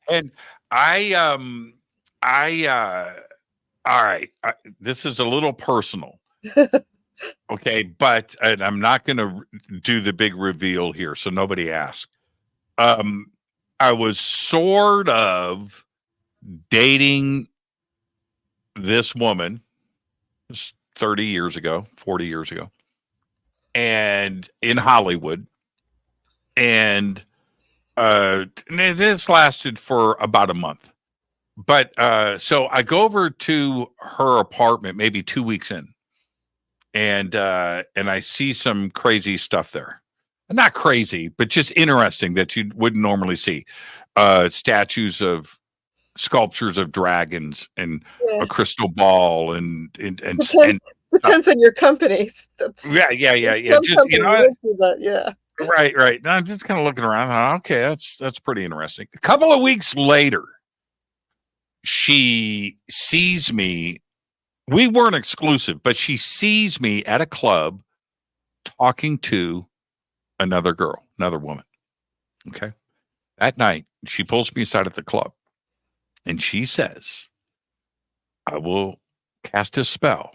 And all right, this is a little personal. Okay, and I'm not going to do the big reveal here, so nobody asked. I was sort of dating this woman 30 years ago, 40 years ago, and in Hollywood. And this lasted for about a month. But so I go over to her apartment maybe 2 weeks in, and I see some crazy stuff there. Not crazy, but just interesting that you wouldn't normally see. Sculptures of dragons and a crystal ball and depends on your company. Yeah. Just Yeah. Right. Now I'm just kind of looking around. Okay, that's pretty interesting. A couple of weeks later, she sees me. We weren't exclusive, but she sees me at a club talking to another girl, another woman. Okay. That night, she pulls me aside at the club and she says, I will cast a spell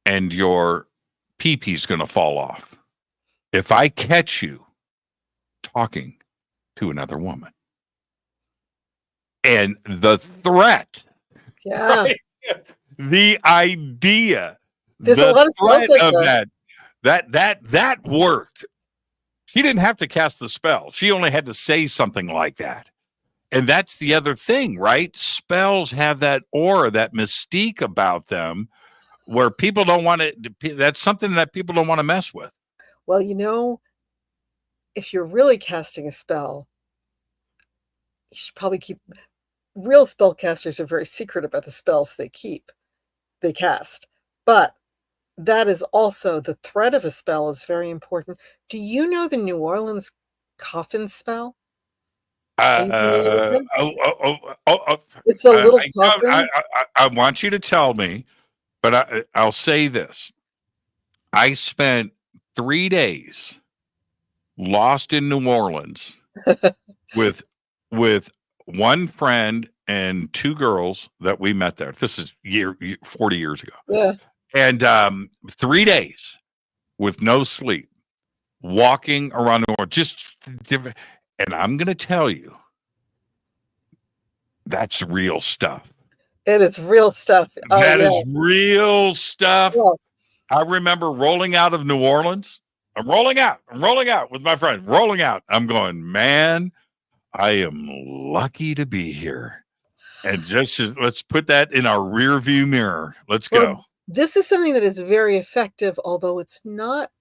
and your pee-pee's going to fall off if I catch you talking to another woman. And the threat, right? The idea, there's a lot of spells like that worked. She didn't have to cast the spell. She only had to say something like that. And that's the other thing, right? Spells have that aura, that mystique about them where people don't want to, that's something that people don't want to mess with. Well, if you're really casting a spell, you should probably real spellcasters are very secret about the spells they cast. But that is also, the threat of a spell is very important. Do you know the New Orleans coffin spell? It's a little coffin. I want you to tell me, but I'll say this. I spent 3 days lost in New Orleans with one friend and two girls that we met there. This is 40 years ago. Yeah. And 3 days with no sleep, walking around the world, just different. And I'm going to tell you, that's real stuff. It is real stuff. That is real stuff. Yeah. I remember rolling out of New Orleans. I'm rolling out with my friend, rolling out. I'm going, man, I am lucky to be here. And just let's put that in our rear view mirror. Let's go. This is something that is very effective, although it's not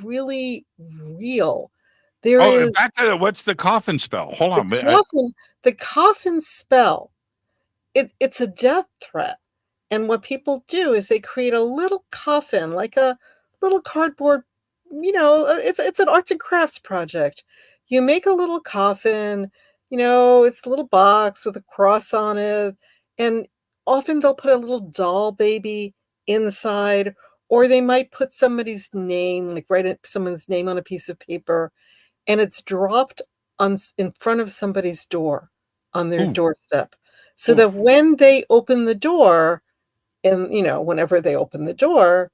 really real. Back to what's the coffin spell? Hold on. The coffin spell, it's a death threat. And what people do is they create a little coffin, like a little cardboard, it's an arts and crafts project. You make a little coffin, it's a little box with a cross on it. And often they'll put a little doll baby inside, or they might put somebody's name, like write someone's name on a piece of paper, and it's dropped in front of somebody's door on their doorstep. So that when they open the door, and whenever they open the door,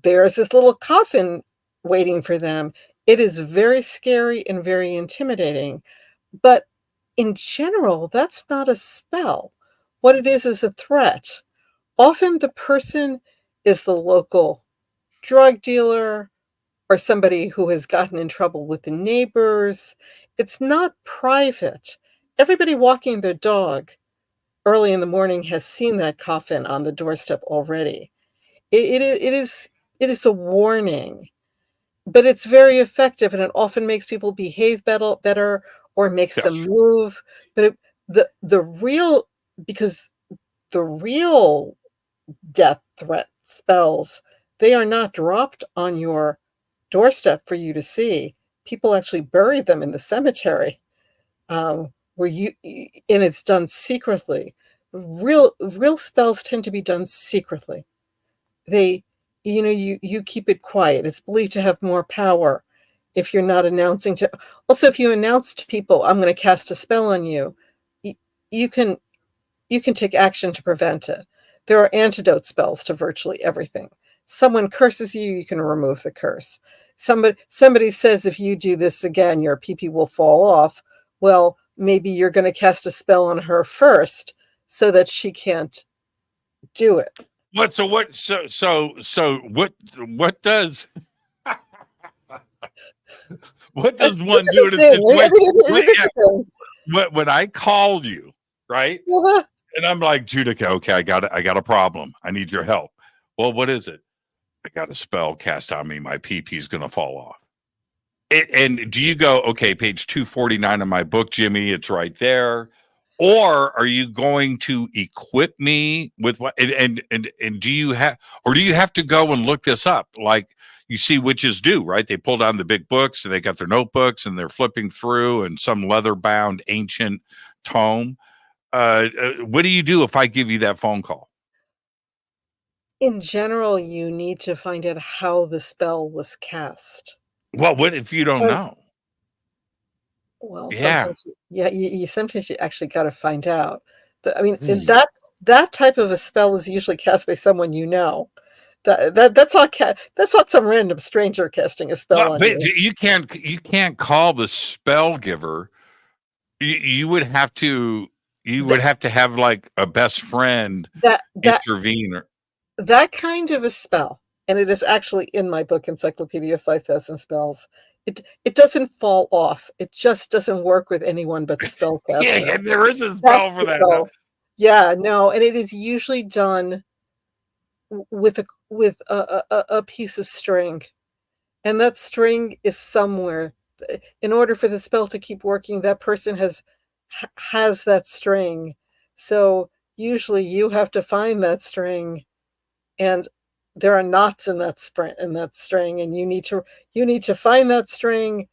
there's this little coffin waiting for them. It is very scary and very intimidating. But in general, that's not a spell. What it is a threat. Often the person is the local drug dealer or somebody who has gotten in trouble with the neighbors. It's not private. Everybody walking their dog early in the morning has seen that coffin on the doorstep already. It is a warning, but it's very effective, and it often makes people behave better or makes them move. But the real death threat spells, they are not dropped on your doorstep for you to see. People actually bury them in the cemetery. And it's done secretly. Real spells tend to be done secretly. You keep it quiet. It's believed to have more power if you're not announcing to. Also, if you announce to people, "I'm going to cast a spell on you," you can take action to prevent it. There are antidote spells to virtually everything. Someone curses you, you can remove the curse. Somebody says, if you do this again, your pee-pee will fall off. Well, maybe you're going to cast a spell on her first so that she can't do it. What does what does one do in a situation? When I call you, right? Uh-huh. And I'm like, Judika, okay, I got a problem. I need your help. Well, what is it? I got a spell cast on me. My pee-pee's going to fall off. And do you go, okay, page 249 of my book, Jimmy, it's right there? Or are you going to equip me with what? And do you have to go and look this up? Like you see witches do, right? They pull down the big books and they got their notebooks and they're flipping through and some leather-bound ancient tome. What do you do if I give you that phone call? In general, you need to find out how the spell was cast. Well, what if you don't know? Well, sometimes sometimes you actually got to find out. That type of a spell is usually cast by someone you know. That's not some random stranger casting a spell on you. You can't call the spell giver. You would have to have like a best friend intervene. That kind of a spell, and it is actually in my book, Encyclopedia of 5,000 Spells. It doesn't fall off. It just doesn't work with anyone but the spellcaster. Yeah, there is a spell for that. No. Yeah, no, and it is usually done with a piece of string, and that string is somewhere. In order for the spell to keep working, that person has that string. So usually you have to find that string, and there are knots in that string, and you need to find that string,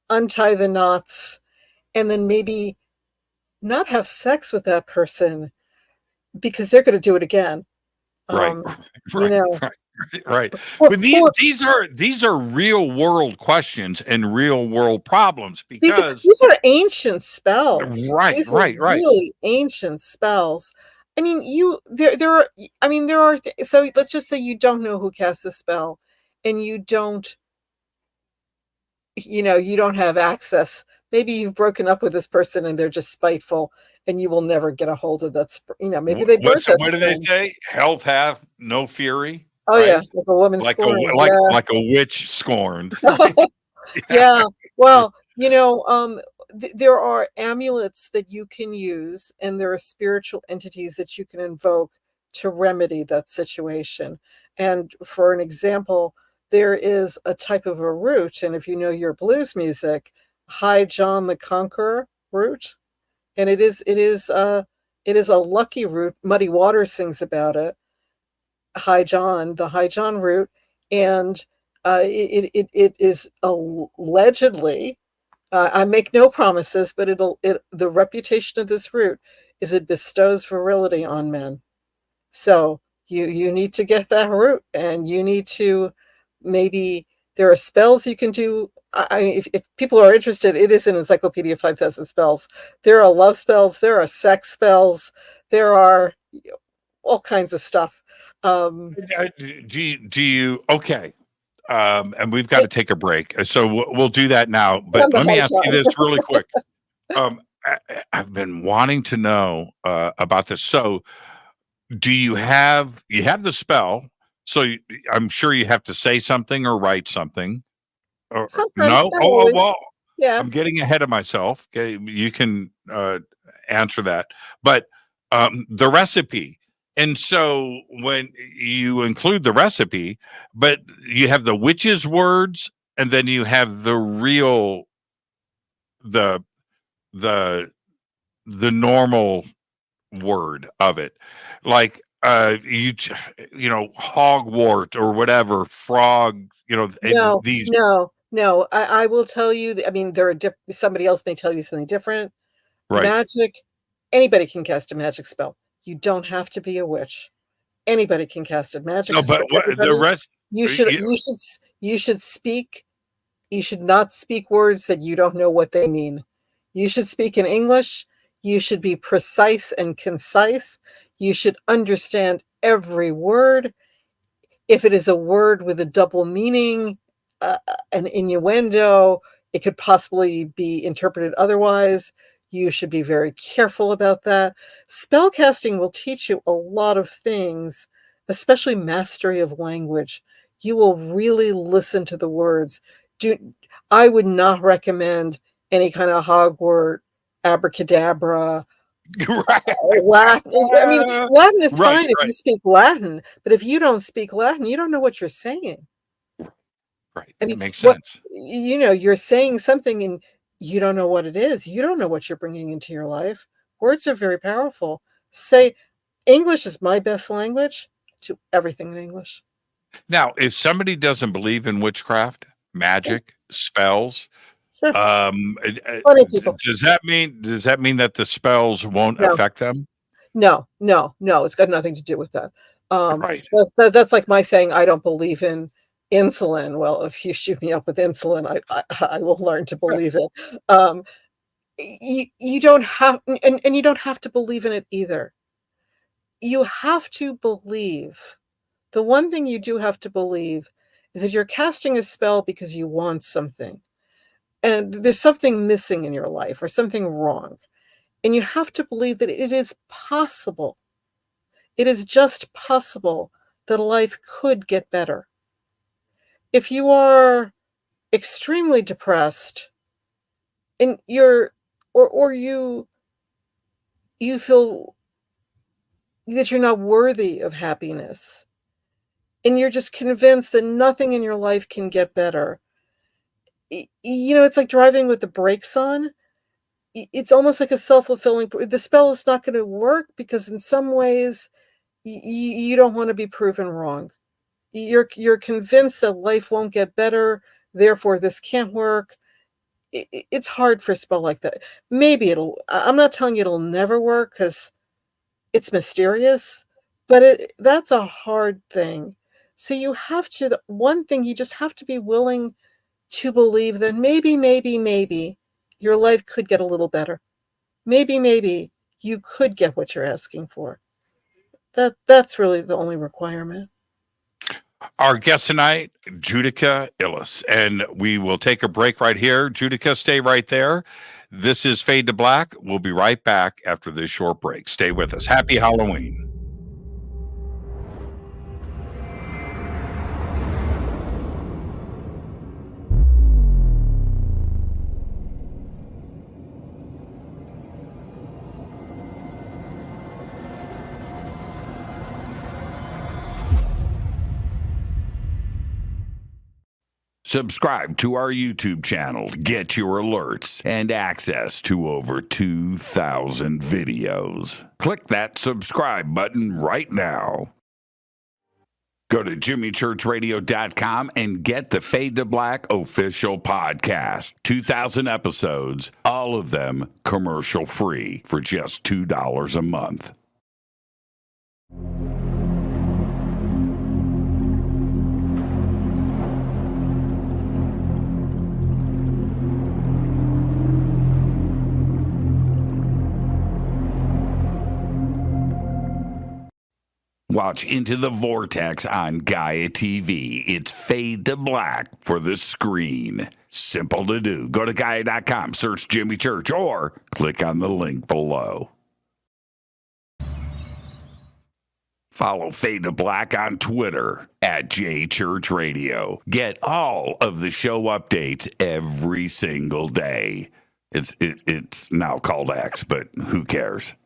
untie the knots, and then maybe not have sex with that person because they're going to do it again. Right. Right. Or, But these are real world questions and real world problems because these are ancient spells. right, These are right, right. really ancient spells. I mean, there are. I mean, there are. So let's just say you don't know who cast the spell, and you don't. You don't have access. Maybe you've broken up with this person, and they're just spiteful, and you will never get a hold of that. Maybe they burnt that What do they spring. say? Health hath no fury, Oh yeah, right? like a woman Like scorned. Yeah. like a witch scorned. Yeah. Well, there are amulets that you can use, and there are spiritual entities that you can invoke to remedy that situation. And for an example, there is a type of a root, and if you know your blues music, High John the Conqueror root, and it is a lucky root. Muddy Waters sings about it. The High John root, and it is allegedly. I make no promises, but the reputation of this root is it bestows virility on men. So you need to get that root, and you need to maybe there are spells you can do. If people are interested, it is an Encyclopedia of 5,000 spells. There are love spells, there are sex spells, there are all kinds of stuff. Do you okay? And we've got to take a break, so we'll do that now. But let me ask you this really quick. I've been wanting to know about this. So, do you have the spell? So I'm sure you have to say something or write something. Or, Sometimes, no? not always. Well, Yeah. I'm getting ahead of myself. Okay, you can answer that. But the recipe. And so when you include the recipe, but you have the witch's words, and then you have the real, the the normal word of it, like hogwart or whatever, frog. No, These no. I will tell you. I mean, there are somebody else may tell you something different. right. Magic. Anybody can cast a magic spell. You don't have to be a witch. Anybody can cast it. Magic No, is for but what the everybody. rest? You should speak. You should not speak words that you don't know what they mean. You should speak in English. You should be precise and concise. You should understand every word. If it is a word with a double meaning, an innuendo, it could possibly be interpreted otherwise. You should be very careful about that. Spellcasting will teach you a lot of things, especially mastery of language. You will really listen to the words. I would not recommend any kind of hogwart, abracadabra, Right. Latin. I mean, Latin is Right, fine if you speak Latin, but if you don't speak Latin, you don't know what you're saying. right. I That mean, makes sense. you're saying something and you don't know what it is. You don't know what you're bringing into your life. Words are very powerful. Say, English is my best language. Do everything in English. Now, if somebody doesn't believe in witchcraft, magic, spells, Sure. Plenty of people. does that mean that the spells won't No. affect them? No. It's got nothing to do with that. Right. That's like my saying I don't believe in insulin. Well, if you shoot me up with insulin, I will learn to believe it. You don't have, and you don't have to believe in it either. You have to believe. The one thing you do have to believe is that you're casting a spell because you want something, and there's something missing in your life or something wrong, and you have to believe that it is possible. It is just possible that life could get better. If you are extremely depressed and you feel that you're not worthy of happiness, and you're just convinced that nothing in your life can get better, it's like driving with the brakes on. It's almost like a self-fulfilling. The spell is not going to work because in some ways you don't want to be proven wrong. You're convinced that life won't get better, therefore this can't work. It's hard for a spell like that. Maybe I'm not telling you it'll never work because it's mysterious, but that's a hard thing. So you have to, the one thing, you just have to be willing to believe that maybe your life could get a little better. Maybe you could get what you're asking for. That's really the only requirement. Our guest tonight, Judika Illes, and we will take a break right here. Judika, stay right there. This is Fade to Black. We'll be right back after this short break. Stay with us. Happy Halloween. Subscribe to our YouTube channel to get your alerts and access to over 2,000 videos. Click that subscribe button right now. Go to jimmychurchradio.com and get the Fade to Black official podcast. 2,000 episodes, all of them commercial free for just $2 a month. Watch Into the Vortex on Gaia TV. It's Fade to Black for the screen. Simple to do. Go to Gaia.com, search Jimmy Church, or click on the link below. Follow Fade to Black on Twitter at JChurchRadio. Get all of the show updates every single day. It's now called X, but who cares?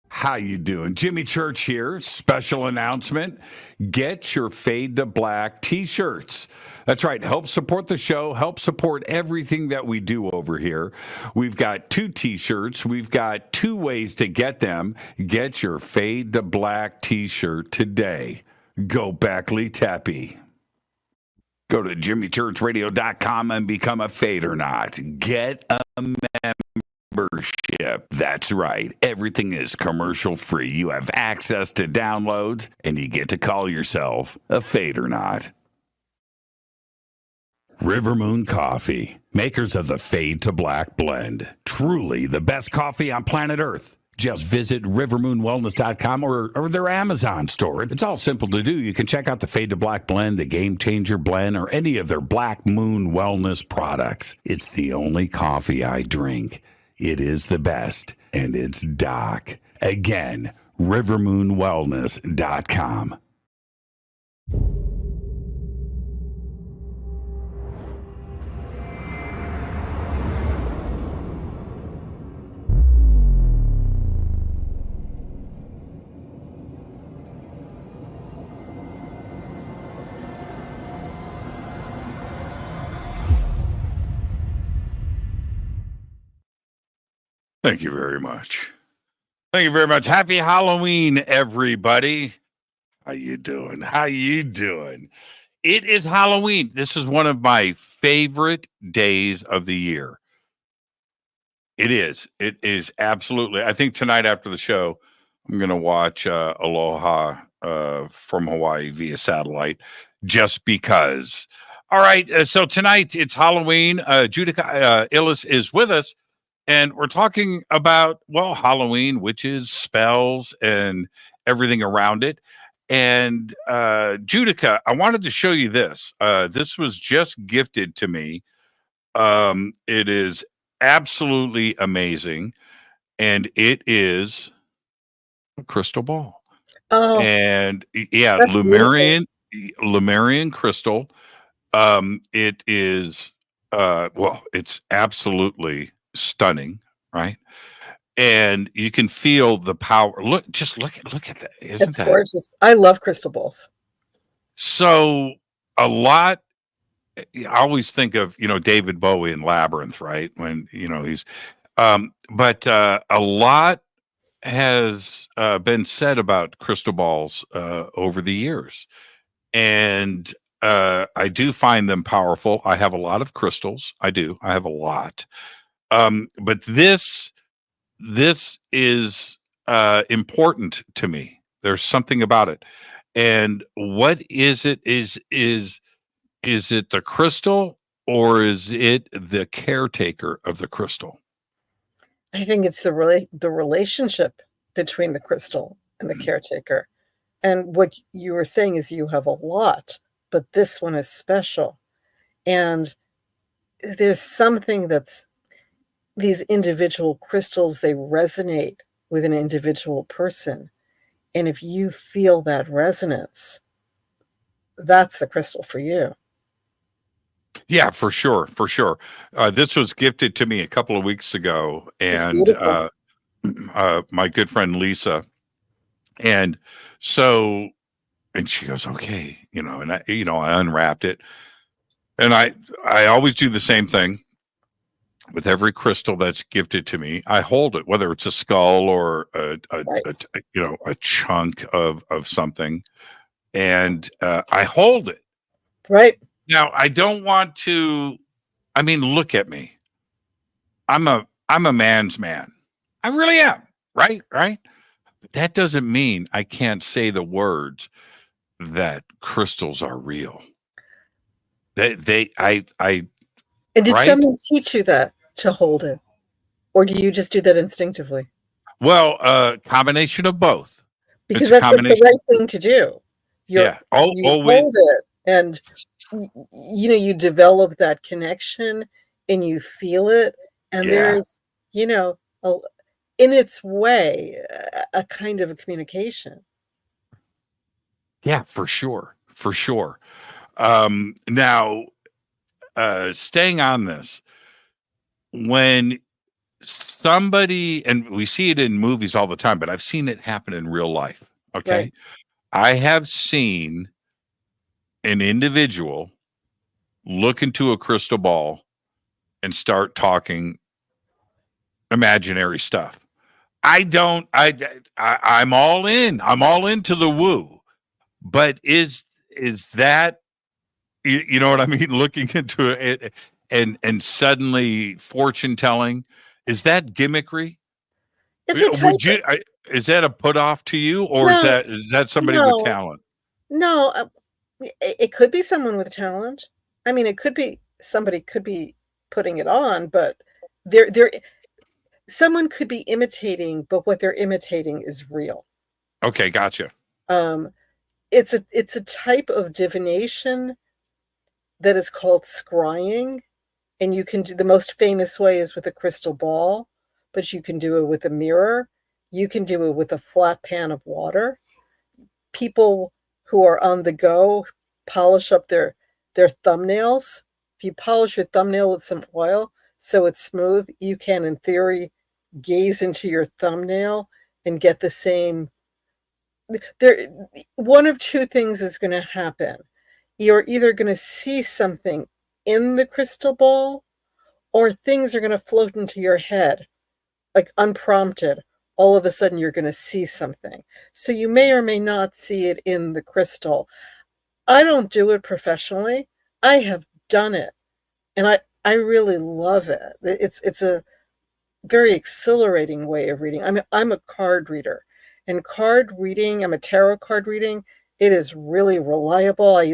How you doing? Jimmy Church here. Special announcement. Get your Fade to Black t-shirts. That's right. Help support the show. Help support everything that we do over here. We've got 2 t-shirts. We've got 2 ways to get them. Get your Fade to Black t-shirt today. Go Backley Tappy. Go to jimmychurchradio.com and become a Fadernaut. Get a membership. That's right. Everything is commercial free. You have access to downloads, and you get to call yourself a Fadernaut. River Moon Coffee, makers of the Fade to Black blend. Truly the best coffee on planet Earth. Just visit rivermoonwellness.com or their Amazon store. It's all simple to do. You can check out the Fade to Black blend, the Game Changer blend, or any of their Black Moon Wellness products. It's the only coffee I drink. It is the best, and it's Doc. Again, rivermoonwellness.com. Thank you very much. Thank you very much. Happy Halloween, everybody. How you doing? How you doing? It is Halloween. This is one of my favorite days of the year. It is. It is absolutely. I think tonight after the show, I'm going to watch Aloha from Hawaii via satellite just because. All right. So tonight it's Halloween. Judika Illes is with us. And we're talking about, well, Halloween, witches, spells, and everything around it. And Judika, I wanted to show you this. This was just gifted to me. It is absolutely amazing. And it is a crystal ball. Oh, and yeah, that's Lemurian crystal. It is, well, it's absolutely stunning, right? And you can feel the power. Look at that. Isn't that gorgeous? I love crystal balls. So a lot. I always think of David Bowie in Labyrinth, right? When he's, but a lot has been said about crystal balls over the years, and I do find them powerful. I have a lot of crystals. I have a lot. But this is important to me. There's something about it. And what is it? Is it the crystal, or is it the caretaker of the crystal? I think it's the relationship between the crystal and the caretaker. And what you were saying is you have a lot, but this one is special. And there's something that's these individual crystals, they resonate with an individual person. And if you feel that resonance, that's the crystal for you. Yeah, for sure. For sure. This was gifted to me a couple of weeks ago, and my good friend Lisa. And so, and she goes, okay, and I unwrapped it, and I always do the same thing with every crystal that's gifted to me. I hold it, whether it's a skull or a chunk of something, and I hold it. Right. Now, I don't want to. I mean, look at me. I'm a man's man. I really am. Right. But that doesn't mean I can't say the words that crystals are real. And did someone teach you that, to hold it, or do you just do that instinctively? Well, combination of both. Because that's the right thing to do. You hold it, and you develop that connection, and you feel it, and there's in its way a kind of a communication. Yeah, for sure. Now, staying on this, when somebody, and we see it in movies all the time, but I've seen it happen in real life. Okay. Right. I have seen an individual look into a crystal ball and start talking imaginary stuff. I'm all in. I'm all into the woo. But is that, you know what I mean? Looking into it and suddenly fortune telling, is that gimmickry? Is that a put off to you, or is that somebody with talent? No, it could be someone with talent. I mean, it could be somebody could be putting it on, but someone could be imitating, but what they're imitating is real. Okay, gotcha. It's a type of divination that is called scrying, and you can do, the most famous way is with a crystal ball, but you can do it with a mirror. You can do it with a flat pan of water. People who are on the go polish up their thumbnails. If you polish your thumbnail with some oil so it's smooth, you can, in theory, gaze into your thumbnail and get the same. One of two things is going to happen. You're either going to see something in the crystal ball, or things are going to float into your head, like unprompted. All of a sudden, you're going to see something. So you may or may not see it in the crystal. I don't do it professionally. I have done it, and I really love it. It's a very exhilarating way of reading. I'm a card reader, and card reading, I'm a tarot card reading. It is really reliable. I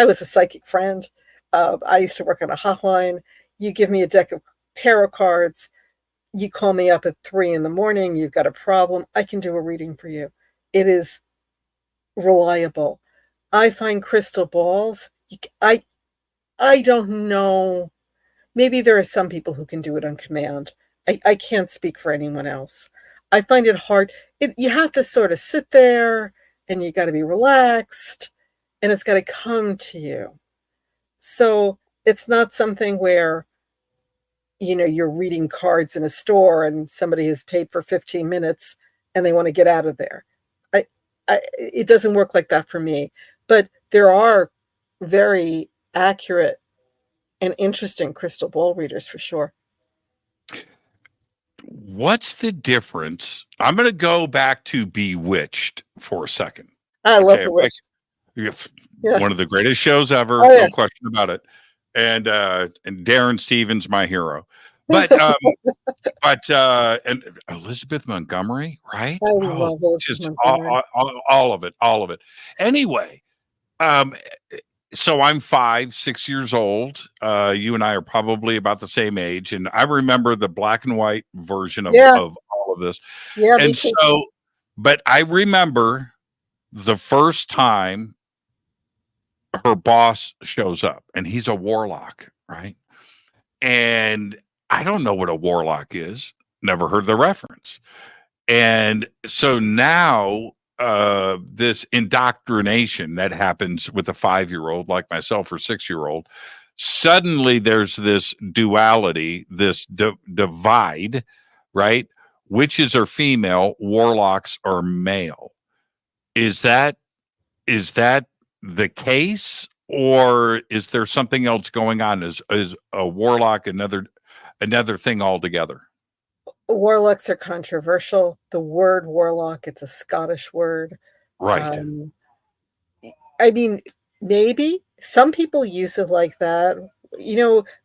was a psychic friend. I used to work on a hotline. You give me a deck of tarot cards. You call me up at 3 a.m. You've got a problem. I can do a reading for you. It is reliable. I find crystal balls. I don't know. Maybe there are some people who can do it on command. I can't speak for anyone else. I find it hard. You have to sort of sit there, and you got to be relaxed, and it's got to come to you. So it's not something where, you're reading cards in a store and somebody has paid for 15 minutes and they want to get out of there. It doesn't work like that for me. But there are very accurate and interesting crystal ball readers for sure. What's the difference? I'm going to go back to Bewitched for a second. I love Bewitched. One of the greatest shows ever, no question about it. and Darren Stevens, my hero. But and Elizabeth Montgomery, right? I love Elizabeth Montgomery. All of it. Anyway, so I'm 6 years old. You and I are probably about the same age, and I remember the black and white version of all of this. Yeah, and so, but I remember the first time her boss shows up, and he's a warlock, right? And I don't know what a warlock is. Never heard the reference. And so now this indoctrination that happens with a 5-year-old like myself or 6-year-old, suddenly there's this duality, this divide, right? Witches are female, warlocks are male. Is that the case, or is there something else going on? Is a warlock another thing altogether? Warlocks are controversial. The word warlock, it's a Scottish word. Right. I mean, maybe some people use it like that.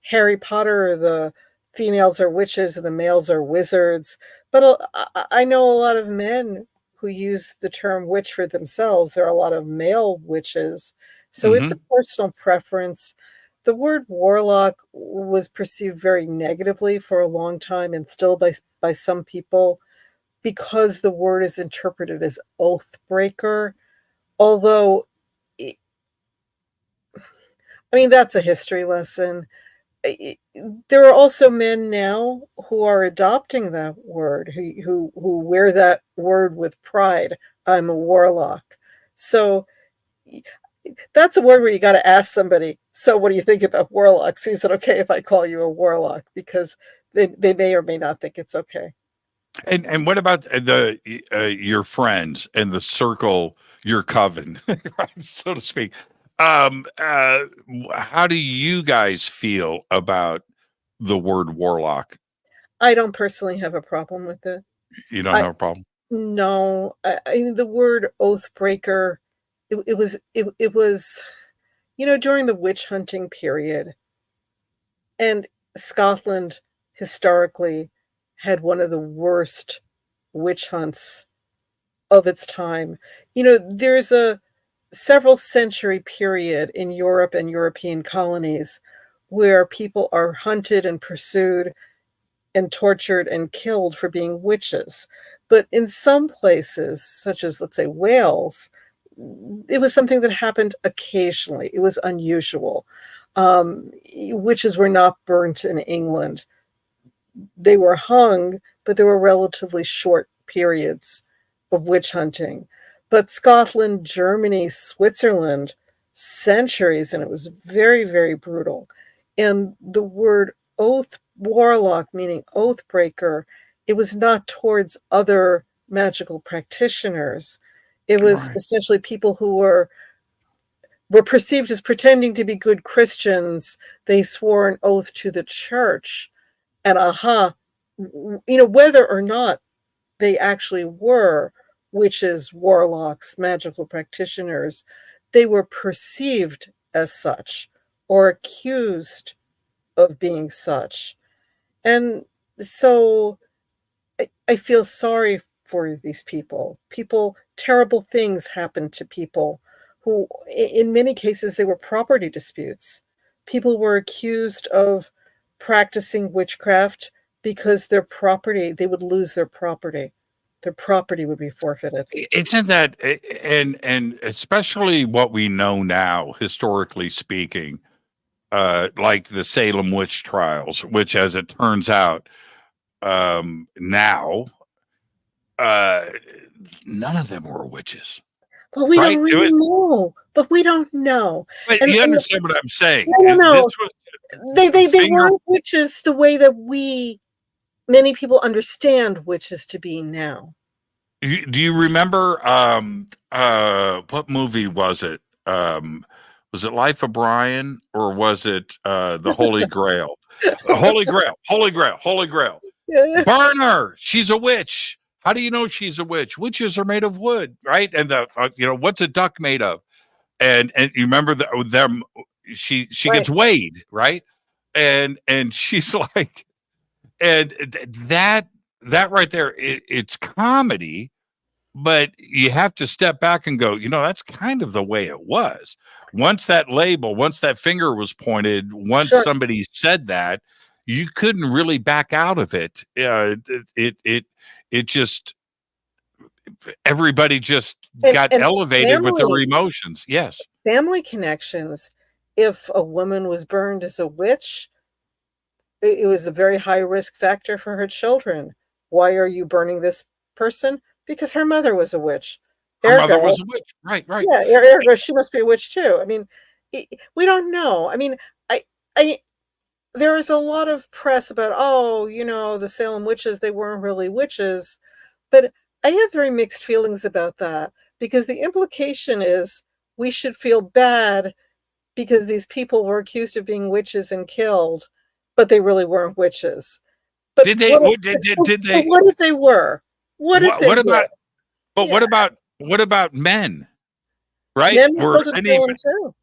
Harry Potter, the females are witches and the males are wizards. But I know a lot of men who use the term witch for themselves. There are a lot of male witches. So it's a personal preference. The word warlock was perceived very negatively for a long time, and still by some people, because the word is interpreted as oath breaker. Although, that's a history lesson. There are also men now who are adopting that word, who wear that word with pride. I'm a warlock. So that's a word where you got to ask somebody, so what do you think about warlocks? Is it okay if I call you a warlock? Because they may or may not think it's okay. And what about your friends and the circle, your coven, so to speak? How do you guys feel about the word warlock? I don't personally have a problem with it. You don't have a problem? No. I mean, the word oath breaker, it was during the witch hunting period, and Scotland historically had one of the worst witch hunts of its time. There's a several century period in Europe and European colonies where people are hunted and pursued and tortured and killed for being witches. But in some places, such as, let's say, Wales, it was something that happened occasionally. It was unusual. Witches were not burnt in England. They were hung, but there were relatively short periods of witch hunting. But Scotland, Germany, Switzerland, centuries, and it was very, very brutal. And the word warlock, meaning oath breaker, it was not towards other magical practitioners. It was essentially people who were perceived as pretending to be good Christians. They swore an oath to the church, and whether or not they actually were witches, warlocks, magical practitioners, they were perceived as such or accused of being such. And so I feel sorry for these people. Terrible things happened to people who, in many cases, they were property disputes. People were accused of practicing witchcraft because they would lose their property. Their property would be forfeited. Isn't that, and especially what we know now, historically speaking, like the Salem witch trials, which, as it turns out, now, none of them were witches. Well, we don't really know, but we don't know. But you understand what I'm saying? No. They weren't witches the way that many people understand witches to be now. Do you remember what movie was it? Was it Life of Brian, or was it the Holy Grail? Holy Grail. Yeah. Burn her. She's a witch. How do you know she's a witch? Witches are made of wood, right? And what's a duck made of? And you remember them she Right. gets weighed, right? And she's like, and that right there, it's comedy, but you have to step back and go, that's kind of the way it was. Once that finger was pointed, once somebody said that, you couldn't really back out of it. It just, everybody just got elevated with their emotions. Yes. Family connections. If a woman was burned as a witch, it was a very high risk factor for her children. Why are you burning this person? Because her mother was a witch. Her mother was a witch. Right. Yeah, ergo, she must be a witch too. I mean, we don't know. I mean, there is a lot of press about, the Salem witches, they weren't really witches. But I have very mixed feelings about that, because the implication is we should feel bad because these people were accused of being witches and killed, but they really weren't witches. But did they? What if they were? What about men? Right? Men were killed in Salem too.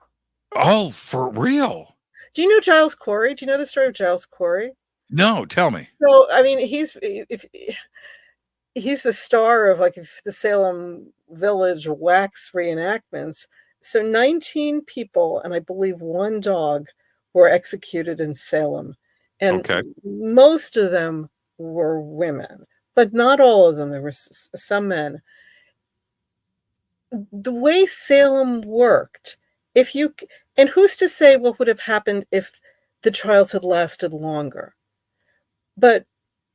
Oh, for real? Do you know Giles Corey? Do you know the story of Giles Corey? No, tell me. So, I mean, he's the star of the Salem Village wax reenactments. So 19 people, and I believe one dog, were executed in Salem. And most of them were women, but not all of them. There were some men. The way Salem worked, and who's to say what would have happened if the trials had lasted longer? But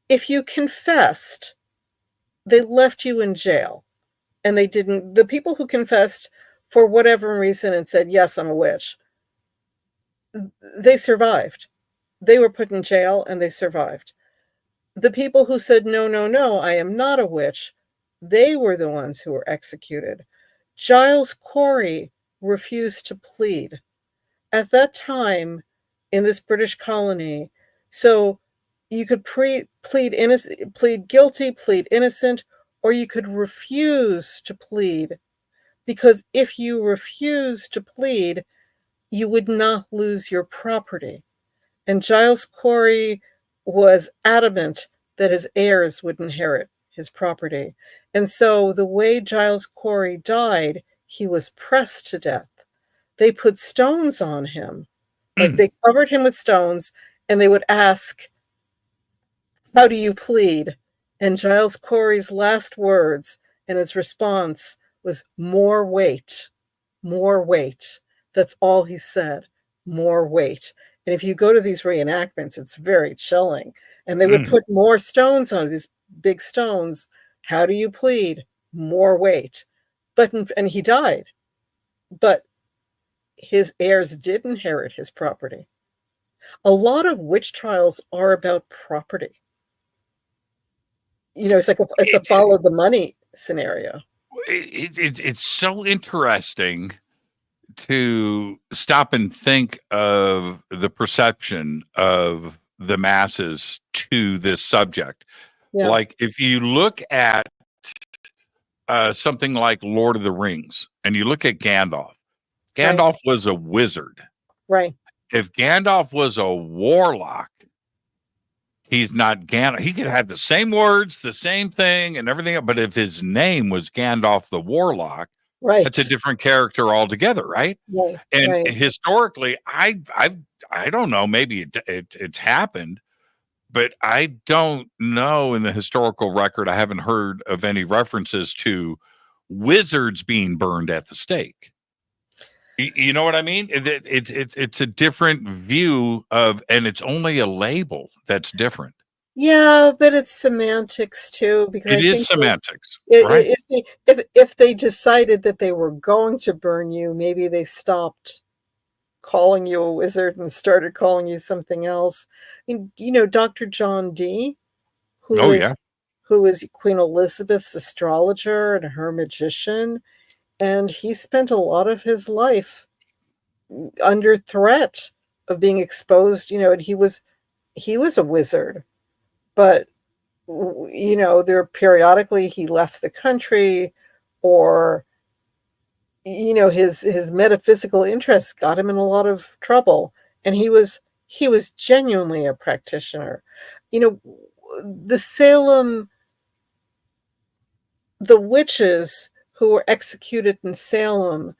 if you confessed, they left you in jail. And the people who confessed for whatever reason and said, yes, I'm a witch, they survived. They were put in jail and they survived. The people who said, no, I am not a witch, they were the ones who were executed. Giles Corey refused to plead at that time in this British colony. So you could plead guilty, plead innocent, or you could refuse to plead. Because if you refuse to plead, you would not lose your property. And Giles Corey was adamant that his heirs would inherit his property. And so the way Giles Corey died, he was pressed to death. They put stones on him. They covered him with stones, and they would ask, how do you plead? And Giles Corey's last words and his response was, more weight, more weight. That's all he said, more weight. And if you go to these reenactments, it's very chilling. And they would put more stones on these big stones. How do you plead? More weight. And he died. But his heirs did inherit his property. A lot of witch trials are about property. It's a follow the money scenario. It's so interesting to stop and think of the perception of the masses to this subject. Yeah. Like if you look at something like Lord of the Rings and you look at Gandalf was a wizard. Right. If Gandalf was a warlock, he's not Gandalf. He could have the same words, the same thing and everything. But if his name was Gandalf the Warlock, right, that's a different character altogether, right? Right. And historically, I don't know, maybe it's happened, but I don't know in the historical record. I haven't heard of any references to wizards being burned at the stake. You know what I mean? It's a different view of, and it's only a label that's different. Yeah, but it's semantics too, because it is semantics. Right? If they decided that they were going to burn you, maybe they stopped calling you a wizard and started calling you something else. I mean, Dr. John Dee, who is Queen Elizabeth's astrologer and her magician. And he spent a lot of his life under threat of being exposed, and he was a wizard, but, there periodically he left the country, or, his metaphysical interests got him in a lot of trouble, and he was genuinely a practitioner. The Salem, the witches who were executed in Salem,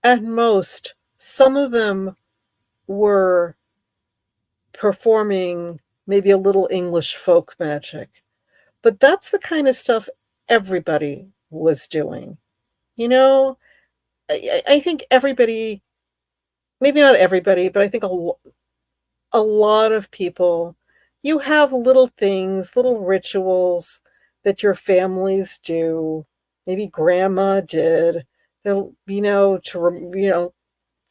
at most, some of them were performing maybe a little English folk magic. But that's the kind of stuff everybody was doing. You know, I think everybody, maybe not everybody, but I think a lot of people, you have little things, little rituals that your families do. Maybe grandma did.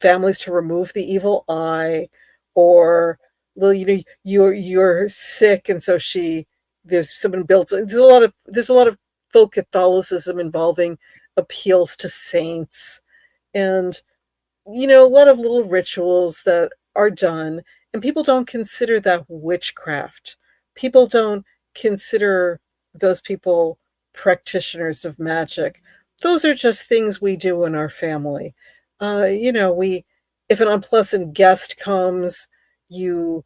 Families to remove the evil eye, or you're sick, and so there's someone builds. There's a lot of folk Catholicism involving appeals to saints, and a lot of little rituals that are done, and people don't consider that witchcraft. People don't consider those people practitioners of magic. Those are just things we do in our family. If an unpleasant guest comes, you,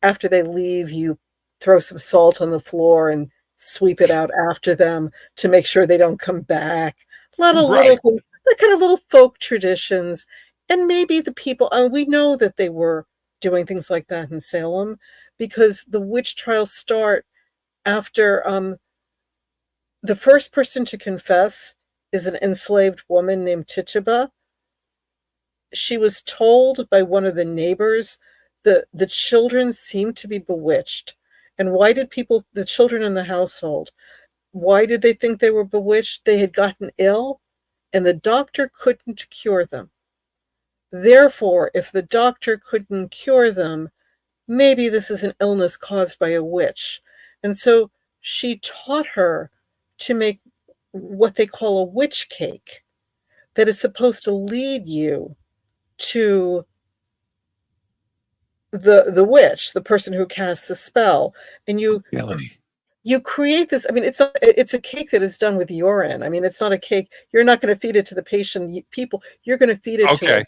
after they leave, you throw some salt on the floor and sweep it out after them to make sure they don't come back. A lot of little Right. things, that kind of little folk traditions. And maybe the people, we know that they were doing things like that in Salem, because the witch trials start after the first person to confess is an enslaved woman named Tituba. She was told by one of the neighbors that the children seemed to be bewitched. And why did the children in the household, why did they think they were bewitched? They had gotten ill, and the doctor couldn't cure them. Therefore, if the doctor couldn't cure them, maybe this is an illness caused by a witch. And so she taught her to make what they call a witch cake, that is supposed to lead you to the witch, the person who casts the spell. And you create this. I mean, it's a cake that is done with urine. I mean, it's not a cake. You're not going to feed it to the patient. You're going to feed it Okay.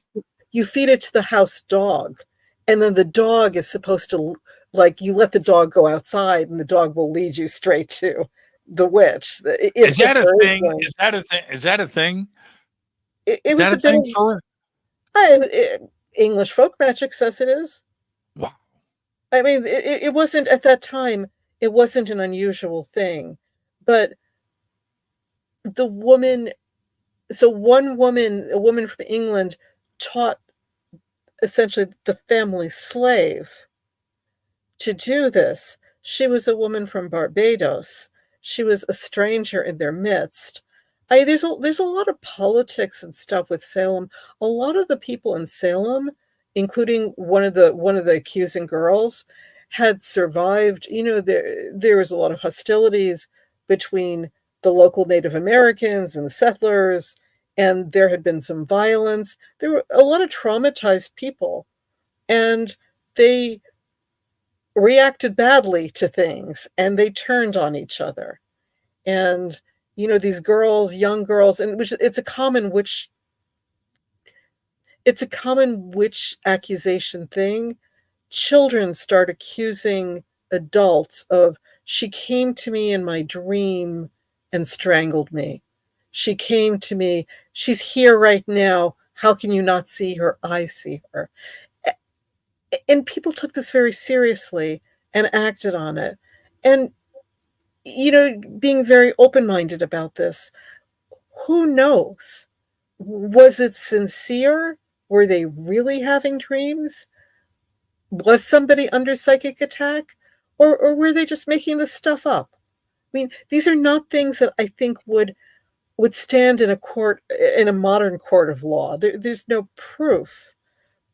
you feed it to the house dog, and then the dog is supposed to, you let the dog go outside, and the dog will lead you straight to the witch. Is that a thing? Is that a thing? Is that a thing? It Is was that a a bit thing of for? English folk magic says it is. Wow. I mean, it wasn't at that time. It wasn't an unusual thing, but the woman. So a woman from England, taught essentially the family slave to do this. She was a woman from Barbados. She was a stranger in their midst. There's a lot of politics and stuff with Salem. A lot of the people in Salem, including one of the accusing girls, had survived. There was a lot of hostilities between the local Native Americans and the settlers, and there had been some violence. There were a lot of traumatized people, and they reacted badly to things, and they turned on each other. And these girls, young girls, and which it's a common witch accusation thing. Children start accusing adults of, she came to me in my dream and strangled me. She came to me, she's here right now. How can you not see her? I see her. And people took this very seriously and acted on it. And, being very open-minded about this, who knows? Was it sincere? Were they really having dreams? Was somebody under psychic attack? Or were they just making this stuff up? I mean, these are not things that I think would stand in a modern court of law. There's no proof.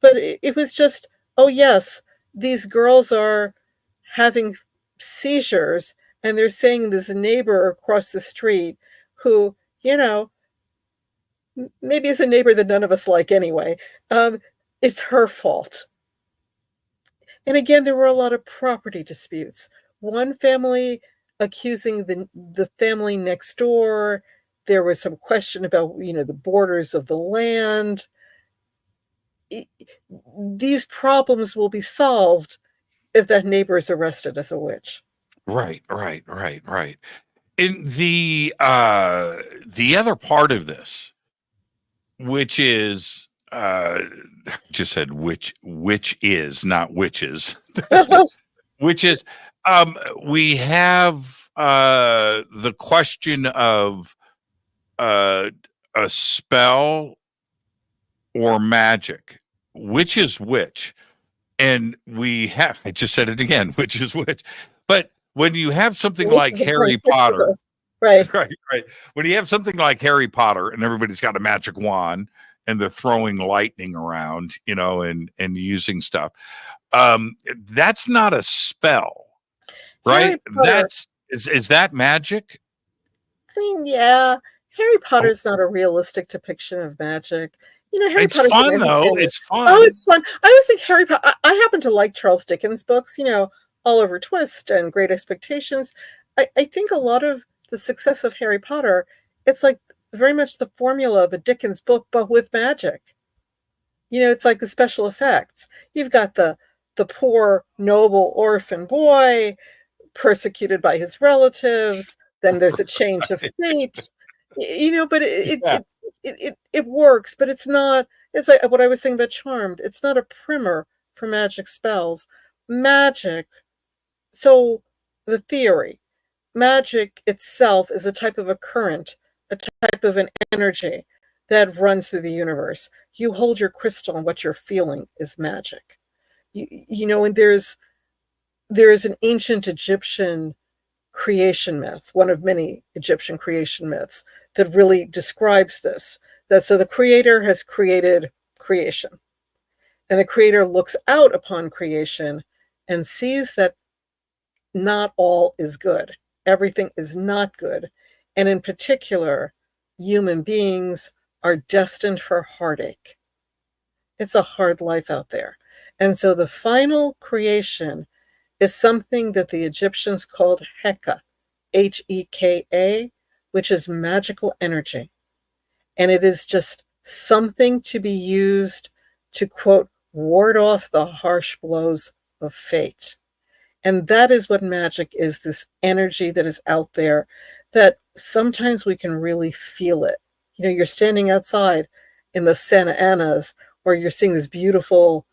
But it was just, oh, yes, these girls are having seizures, and they're saying this neighbor across the street who, maybe is a neighbor that none of us like anyway, it's her fault. And again, there were a lot of property disputes. One family accusing the family next door there was some question about, the borders of the land. These problems will be solved if that neighbor is arrested as a witch. Right. And the other part of this, which is just said which is not witches, which is we have the question of a spell or magic, which is which. And I just said it again, which is which. But when you have something like Harry Potter, right. When you have something like Harry Potter and everybody's got a magic wand and they're throwing lightning around, and using stuff, that's not a spell, right? Is that magic? I mean, yeah, Harry Potter's not a realistic depiction of magic. Harry Potter's fun though. It's fun. Oh, it's fun. I always think Harry Potter. I happen to like Charles Dickens books. Oliver Twist and Great Expectations. I think a lot of the success of Harry Potter, it's like very much the formula of a Dickens book, but with magic. It's like the special effects. You've got the poor noble orphan boy persecuted by his relatives. Then there's a change of fate. But it works, but it's not. It's like what I was saying about Charmed. It's not a primer for magic spells. Magic. So the theory, magic itself is a type of a current, a type of an energy that runs through the universe. You hold your crystal and what you're feeling is magic. And there is an ancient Egyptian creation myth, one of many Egyptian creation myths that really describes this. So the creator has created creation, and the creator looks out upon creation and sees that not all is good. Everything is not good. And in particular, human beings are destined for heartache. It's a hard life out there. And so the final creation is something that the Egyptians called Heka, Heka, which is magical energy. And it is just something to be used to, quote, ward off the harsh blows of fate. And that is what magic is, this energy that is out there that sometimes we can really feel it. You're standing outside in the Santa Anas, or you're seeing this beautiful,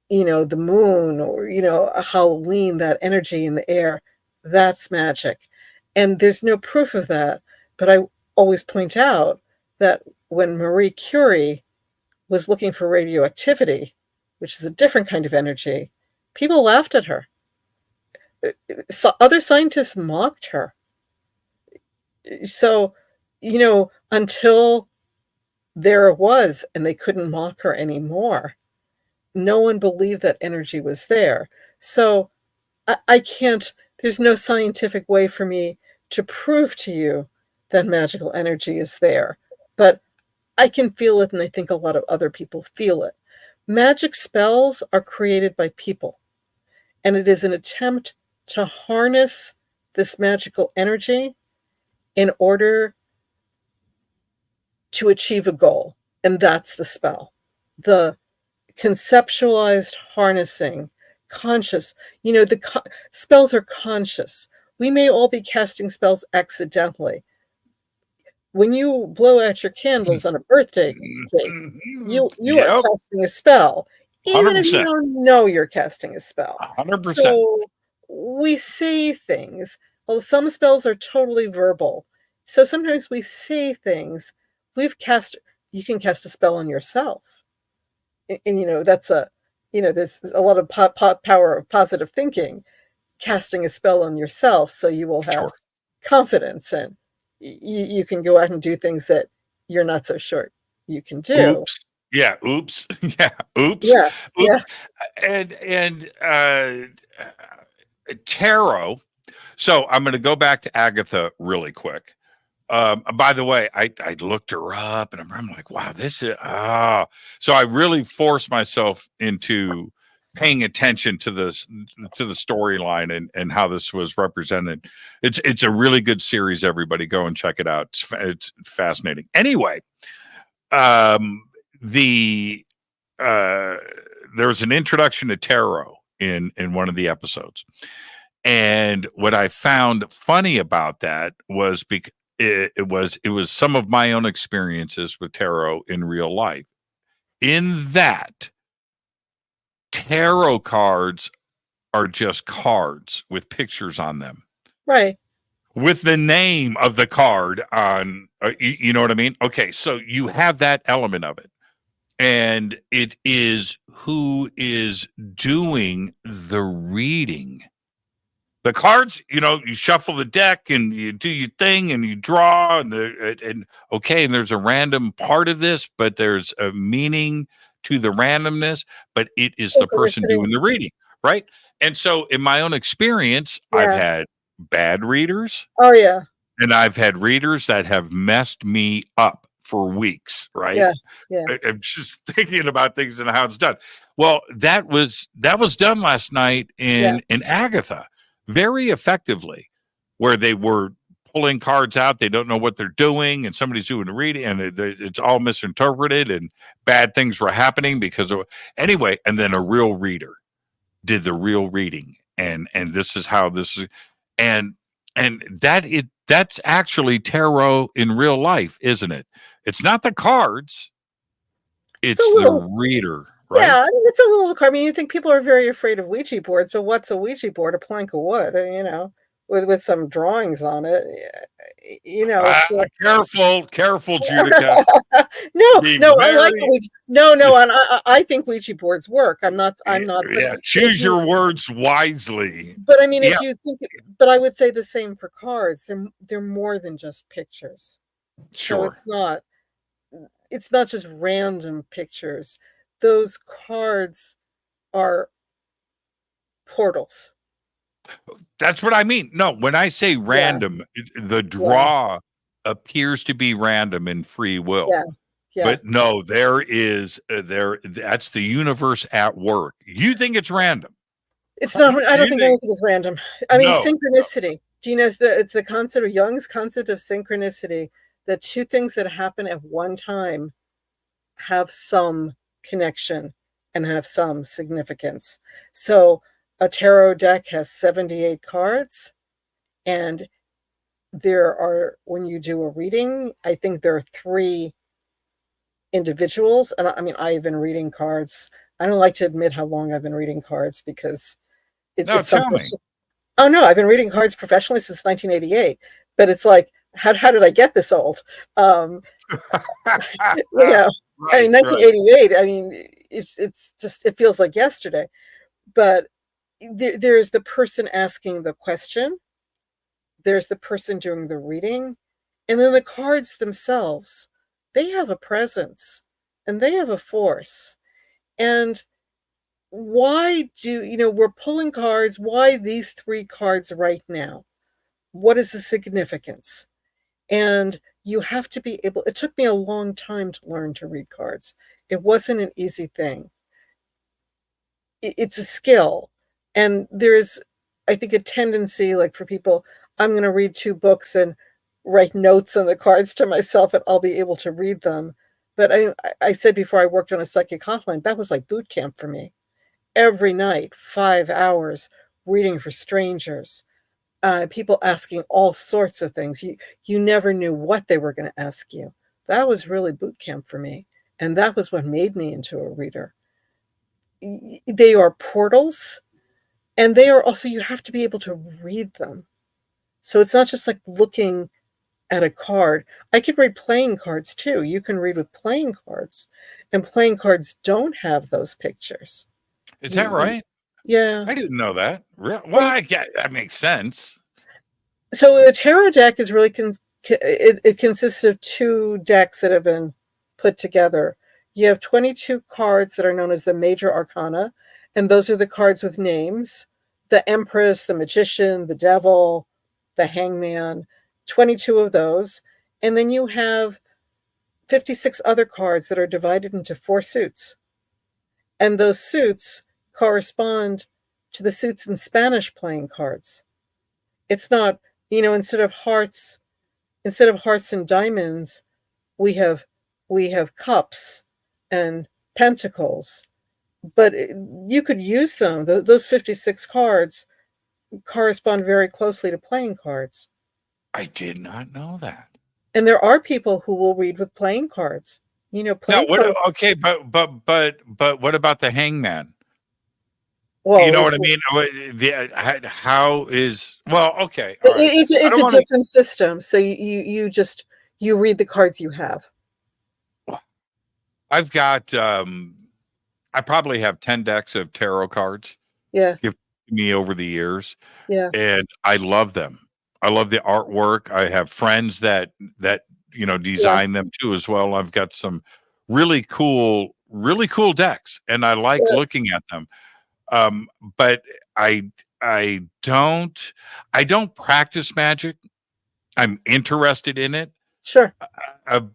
the moon, or, a Halloween, that energy in the air. That's magic. And there's no proof of that. But I always point out that when Marie Curie was looking for radioactivity, which is a different kind of energy, people laughed at her. So other scientists mocked her. So, until there it was and they couldn't mock her anymore, no one believed that energy was there. So I can't, there's no scientific way for me to prove to you that magical energy is there. But I can feel it, and I think a lot of other people feel it. Magic spells are created by people, and it is an attempt to harness this magical energy in order to achieve a goal. And that's the spell. The conceptualized harnessing, conscious, spells are conscious. We may all be casting spells accidentally. When you blow out your candles on a birthday cake, you are casting a spell, even 100%. If you don't know you're casting a spell. 100%. So we say things. Well, some spells are totally verbal. So sometimes we say things. You can cast a spell on yourself. And that's there's a lot of power of positive thinking, casting a spell on yourself, so you will have confidence, and you can go out and do things that you're not so sure you can do. Oops. Yeah. Oops. Yeah. Oops. Yeah. Oops. Yeah. And tarot. So I'm going to go back to Agatha really quick. By the way, I looked her up, and I'm like, wow, this is so I really forced myself into paying attention to the storyline and how this was represented. It's a really good series. Everybody go and check it out. It's fascinating. Anyway, there's an introduction to tarot in one of the episodes, and what I found funny about that was it was some of my own experiences with tarot in real life. In that, tarot cards are just cards with pictures on them, right, with the name of the card on. You know what I mean? Okay, so you have that element of it, and it is who is doing the reading. The cards, you shuffle the deck and you do your thing and you draw and there's a random part of this, but there's a meaning to the randomness, but it is the person doing the reading, right? And so in my own experience, I've had bad readers. Oh, yeah. And I've had readers that have messed me up for weeks, right? Yeah. I'm just thinking about things and how it's done. Well, that was done last night in Agatha very effectively, where they were pulling cards out. They don't know what they're doing, and somebody's doing the reading, and it's all misinterpreted, and bad things were happening because of anyway. And then a real reader did the real reading, and this is how this is, and that's actually tarot in real life, isn't it? It's not the cards; it's the reader. Right? Yeah, I mean, it's a little. I mean, you think people are very afraid of Ouija boards, but what's a Ouija board? A plank of wood, with some drawings on it. It's careful, Judika. No, I like Ouija. No, and I think Ouija boards work. I'm not. Yeah, choose your words wisely. But I mean, if you think, but I would say the same for cards. They're more than just pictures. Sure, so it's not just random pictures. Those cards are portals. That's what I mean. No, when I say random, the draw appears to be random in free will. Yeah. But no, that's the universe at work. You think it's random. It's not. I don't think anything is random. I mean, synchronicity. No. Do you know it's the concept of Jung's concept of synchronicity, that two things that happen at one time have some connection and have some significance. So a tarot deck has 78 cards, and when you do a reading, I think there are 3 individuals. And I mean, I've been reading cards. I don't like to admit how long I've been reading cards because it's tell me. Oh no, I've been reading cards professionally since 1988. But it's like, how did I get this old? I mean, 1988. I mean, it's just, it feels like yesterday. But there's the person asking the question, there's the person doing the reading, and then the cards themselves. They have a presence and they have a force. And why we're pulling cards? Why these 3 cards right now? What is the significance? And you have to be able. It took me a long time to learn to read cards. It wasn't an easy thing. It's a skill. And there is, I think, a tendency, like, for people, I'm going to read 2 books and write notes on the cards to myself and I'll be able to read them. But I said before, I worked on a psychic hotline. That was like boot camp for me. Every night, 5 hours, reading for strangers. People asking all sorts of things. You never knew what they were going to ask you. That was really boot camp for me. And that was what made me into a reader. They are portals, and they are also, you have to be able to read them. So it's not just like looking at a card. I can read playing cards too. You can read with playing cards, and playing cards don't have ththose pictures. Is that right? Yeah. I didn't know that. Well, that makes sense. So a tarot deck is really, it consists of 2 decks that have been put together. You have 22 cards that are known as the major arcana, and those are the cards with names: the Empress, the Magician, the Devil, the Hangman, 22 of those. And then you have 56 other cards that are divided into 4 suits. And those suits correspond to the suits and Spanish playing cards. It's not, instead of hearts and diamonds, we have cups and pentacles. But you could use them. Those 56 cards correspond very closely to playing cards. I did not know that. And there are people who will read with playing cards. Playing cards. Okay, but what about the hangman? Well, you know what I mean? How is okay? All right. It's a different system. So you read the cards you have. I've got I probably have 10 decks of tarot cards. Yeah. Given to me over the years. Yeah. And I love them. I love the artwork. I have friends that design them too as well. I've got some really cool decks, and I like looking at them. But I don't practice magic. I'm interested in it. Sure.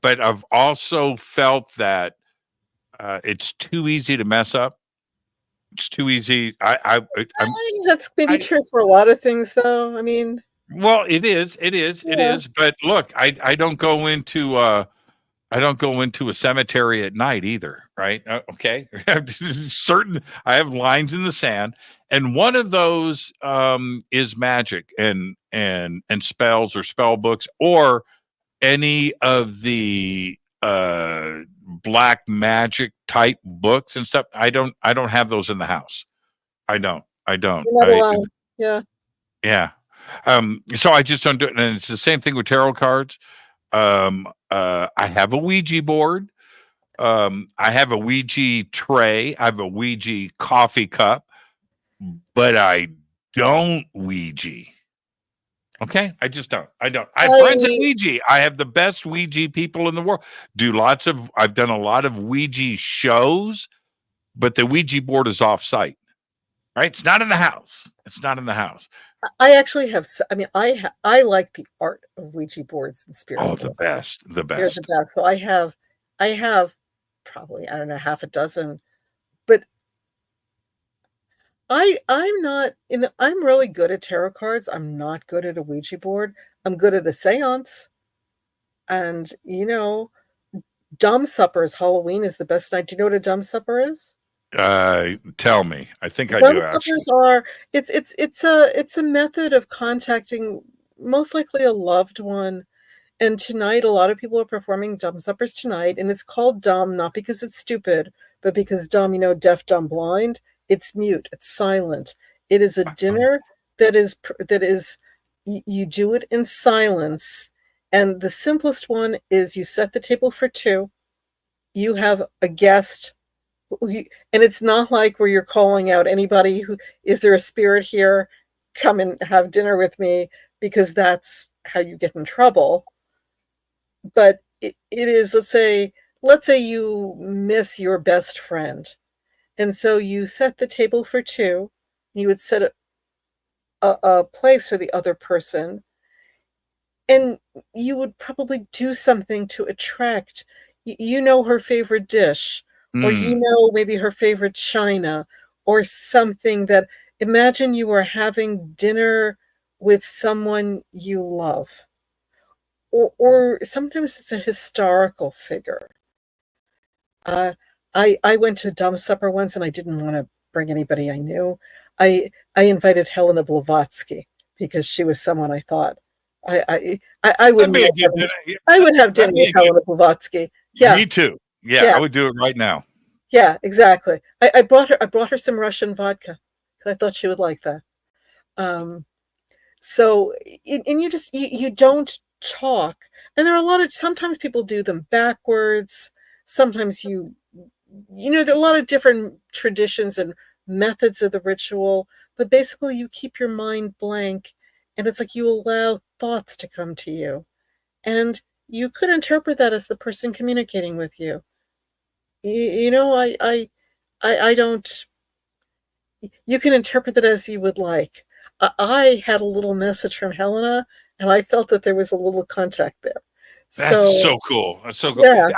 But I've also felt that it's too easy to mess up. It's too easy. That's maybe true for a lot of things, though. I mean, well, it is. But look, I don't go into a cemetery at night either, right? Okay, I have lines in the sand, and one of those is magic and spells or spell books or any of the black magic type books and stuff. I don't have those in the house. I don't. You're not allowed. Yeah. So I just don't do it. And it's the same thing with tarot cards. I have a Ouija board. I have a Ouija tray. I have a Ouija coffee cup, but I don't Ouija. Okay, I just don't. I have friends at Ouija. I have the best Ouija people in the world. I've done a lot of Ouija shows, but the Ouija board is off-site. Right? It's not in the house. I actually have. I mean, I like the art of Ouija boards and spirit. Oh, the best. They're the best. So I have probably, I don't know, half a dozen, but I'm not I'm really good at tarot cards. I'm not good at a Ouija board. I'm good at a seance. And dumb suppers, Halloween is the best night. Do you know what a dumb supper is? Tell me. I think I do. Suppers are it's a method of contacting most likely a loved one. And tonight, a lot of people are performing dumb suppers tonight, and it's called dumb not because it's stupid, but because dumb, deaf, dumb, blind. It's mute. It's silent. It is a dinner that is you do it in silence. And the simplest one is you set the table for two. You have a guest. And it's not like where you're calling out anybody is there a spirit here? Come and have dinner with me, because that's how you get in trouble. But it is, let's say you miss your best friend. And so you set the table for two. You would set a place for the other person. And you would probably do something to attract, her favorite dish. Or maybe her favorite china, or something that, imagine you are having dinner with someone you love. Or sometimes it's a historical figure. I went to a dumb supper once, and I didn't want to bring anybody I knew. I invited Helena Blavatsky because she was someone I thought I would have dinner with Helena Blavatsky. Yeah, me too. Yeah, I would do it right now. Yeah, exactly. I brought her some Russian vodka because I thought she would like that. So, and you don't talk, and there are sometimes people do them backwards. Sometimes there are a lot of different traditions and methods of the ritual, but basically you keep your mind blank, and it's like you allow thoughts to come to you, and you could interpret that as the person communicating with you. I don't. You can interpret it as you would like. I had a little message from Helena, and I felt that there was a little contact there. That's so cool. That's so cool. Yeah.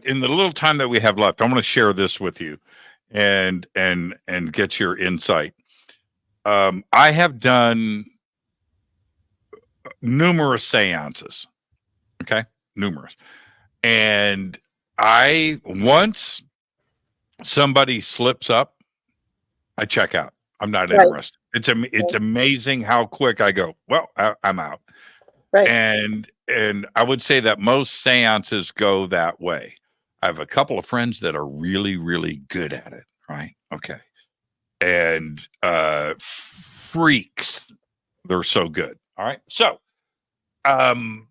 In the little time that we have left, I want to share this with you. and get your insight. I have done numerous seances. Okay, numerous, and once somebody slips up, I check out. I'm not interested. It's amazing how quick I go. Well, I'm out. Right. And I would say that most seances go that way. I have a couple of friends that are really, really good at it. Right. Okay. And freaks. They're so good. All right. So, and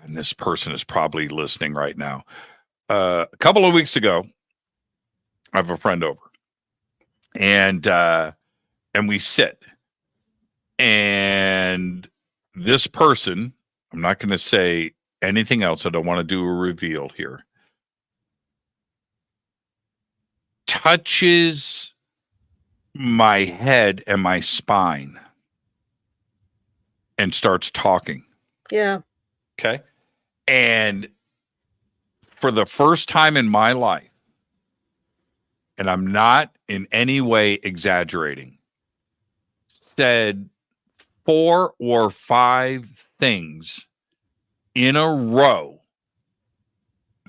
this person is probably listening right now. A couple of weeks ago, I have a friend over, and we sit, and this person, I'm not going to say anything else. I don't want to do a reveal here. Touches my head and my spine and starts talking. Yeah. Okay. And for the first time in my life, and I'm not in any way exaggerating, said 4 or 5 things in a row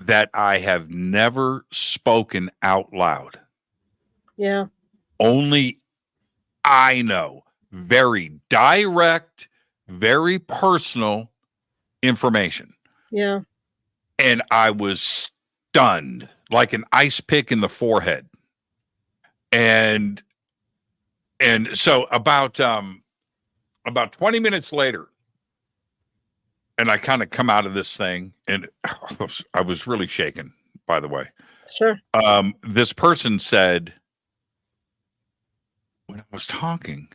that I have never spoken out loud. Yeah. Only I know. Very direct, very personal information. Yeah. And I was stunned, like an ice pick in the forehead. And so about 20 minutes later, and I kind of come out of this thing, and I was really shaken, by the way. Sure. This person said, when I was talking,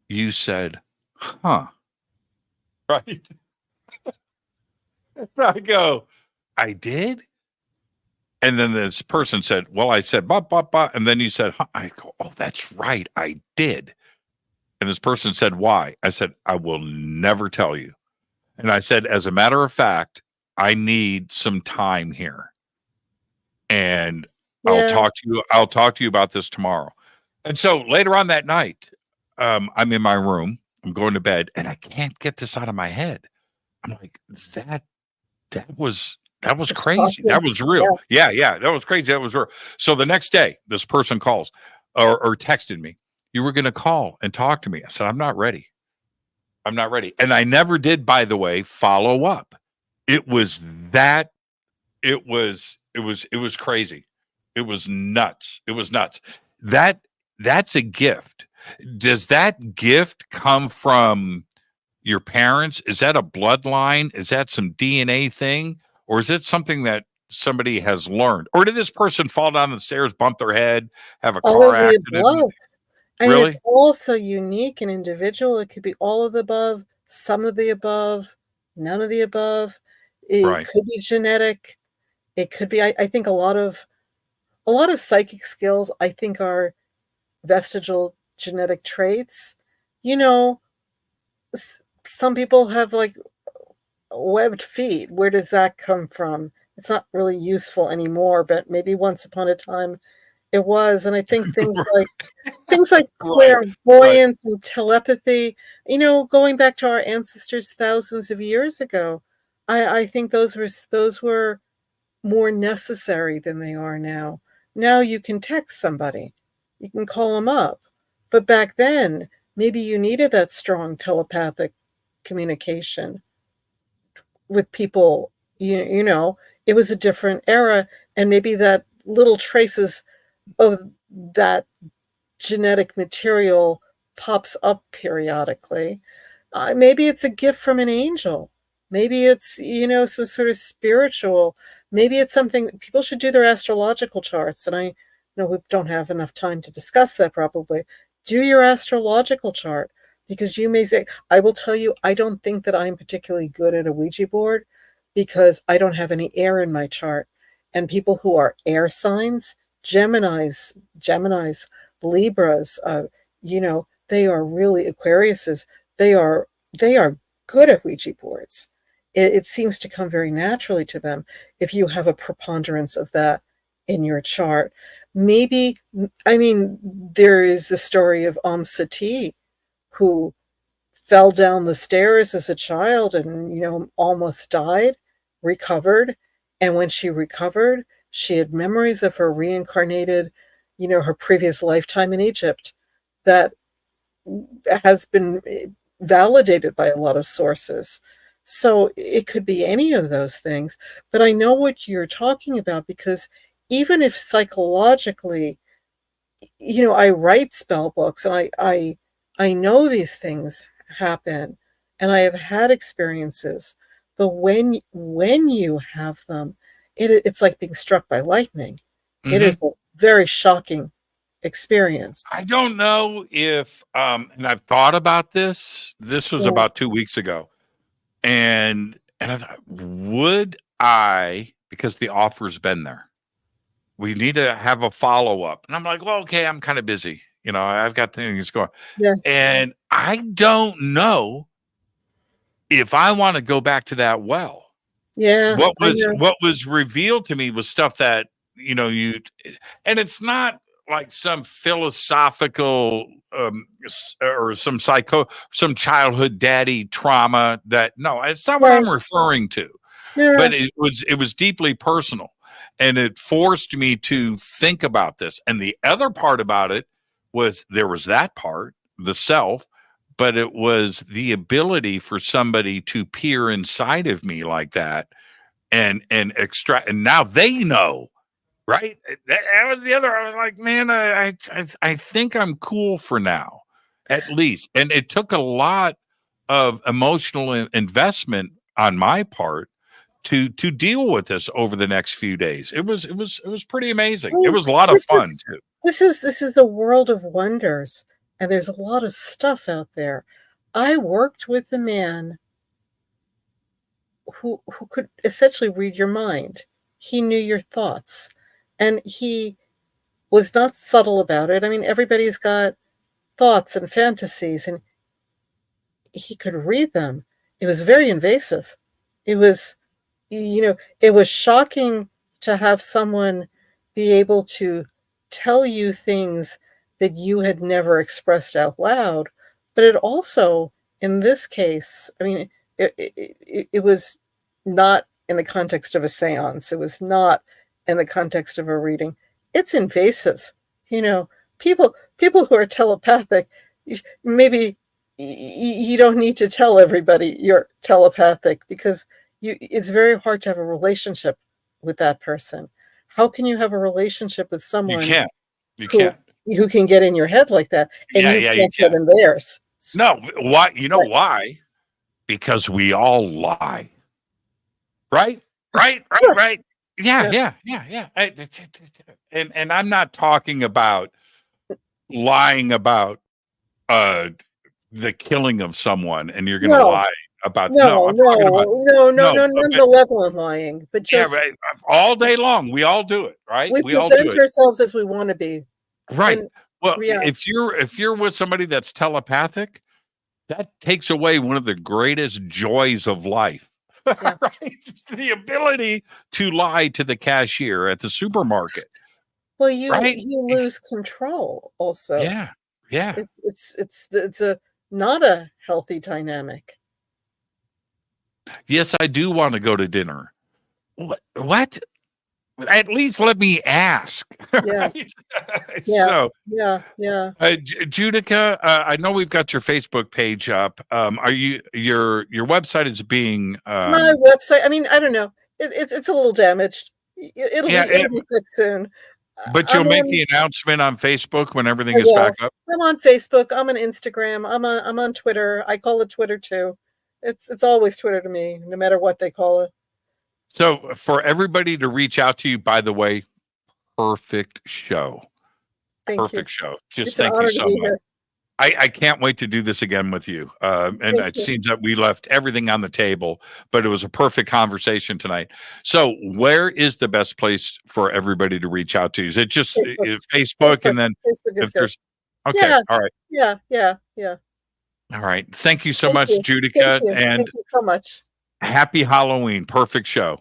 you said, huh? Right? I go, I did? And then this person said, well, I said, bah, bah, bah. And then you said, huh? I go, oh, that's right. I did. And this person said, why? I said, I will never tell you. And I said, as a matter of fact, I need some time here. And I'll talk to you about this tomorrow. And so later on that night, I'm in my room, I'm going to bed, and I can't get this out of my head. I'm like, that was crazy. Awesome. That was real. Yeah. That was crazy. That was real. So the next day, this person calls or texted me, you were going to call and talk to me. I said, I'm not ready. And I never did, by the way, follow up. It was crazy. It was nuts. That's a gift. Does that gift come from your parents? Is that a bloodline? Is that some DNA thing? Or is it something that somebody has learned? Or did this person fall down the stairs, bump their head, have a car accident? I mean, it's also unique and individual. It could be all of the above, some of the above, none of the above. It could be genetic. It could be, I think a lot of psychic skills, I think, are vestigial genetic traits. You know, some people have like webbed feet. Where does that come from? It's not really useful anymore, but maybe once upon a time it was. And I think things like clairvoyance and telepathy, you know, going back to our ancestors thousands of years ago, I think those were more necessary than they are now. Now you can text somebody, you can call them up. But back then, maybe you needed that strong telepathic communication with people. You know, it was a different era, and maybe that little traces of that genetic material pops up periodically. Maybe it's a gift from an angel. Maybe it's, you know, some sort of spiritual. Maybe it's something people should do their astrological charts. And I know we don't have enough time to discuss that probably. Do your astrological chart, because you may say, I will tell you, I don't think that I'm particularly good at a Ouija board because I don't have any air in my chart. And people who are air signs, Geminis, Libras, you know, they are really Aquariuses. They are good at Ouija boards. It seems to come very naturally to them if you have a preponderance of that in your chart. maybe, I mean, there is the story of Sati, who fell down the stairs as a child and, almost died, recovered. And when she recovered, she had memories of her reincarnated, her previous lifetime in Egypt that has been validated by a lot of sources. So it could be any of those things. But I know what you're talking about, because even if psychologically, I write spell books and I know these things happen and I have had experiences, but when you have them, it's like being struck by lightning. It is a very shocking experience. I don't know if and I've thought about this. This was about 2 weeks ago. And I thought, would I, because the offer's been there, we need to have a follow-up. And I'm like, well, okay, I'm kind of busy. I've got things going. Yeah. And I don't know if I want to go back to that well. Yeah. What was revealed to me was stuff that, and it's not like some philosophical or some childhood daddy trauma no, it's not what I'm referring to. Yeah. But it was deeply personal, and it forced me to think about this. And the other part about it was there was that part, the self, but it was the ability for somebody to peer inside of me like that and extract. And now they know. Right. That was the other. I was like, man, I think I'm cool for now, at least. And it took a lot of emotional investment on my part to deal with this over the next few days. It was pretty amazing. It was a lot of fun too. This is a world of wonders, and there's a lot of stuff out there. I worked with a man who could essentially read your mind. He knew your thoughts. And he was not subtle about it. I mean, everybody's got thoughts and fantasies, and he could read them. It was very invasive. It was, it was shocking to have someone be able to tell you things that you had never expressed out loud. But it also, in this case, I mean, it was not in the context of a seance. It was not in the context of a reading. It's invasive. People who are telepathic, maybe you don't need to tell everybody you're telepathic, because it's very hard to have a relationship with that person. How can you have a relationship with someone who can get in your head like that, and you can't get in theirs? No, why? Why? Because we all lie. Right. Yeah. And I'm not talking about lying about the killing of someone, and you're going to lie about. No, not malevolent lying, but just right. All day long, we all do it, right? We present ourselves as we want to be, right? Well, if you're with somebody that's telepathic, that takes away one of the greatest joys of life. Yeah. Right? The ability to lie to the cashier at the supermarket. Well, you lose control also. Yeah. It's not a healthy dynamic. Yes, I do want to go to dinner. What? At least let me ask. Yeah. Right? Yeah. Judika, I know we've got your Facebook page up. Are your website is being my website? I mean, I don't know. It's a little damaged. It'll be fixed soon. But you'll make the announcement on Facebook when everything is back up. I'm on Facebook. I'm on Instagram. I'm on Twitter. I call it Twitter too. It's always Twitter to me, no matter what they call it. So for everybody to reach out to you, by the way, perfect show. Perfect show. Just thank you so much. I can't wait to do this again with you. And it seems that we left everything on the table, but it was a perfect conversation tonight. So where is the best place for everybody to reach out to you? Is it just Facebook and then Facebook is good. Okay. Yeah. All right. Yeah. All right. Thank you so much, Judika. And thank you so much. Happy Halloween. Perfect show.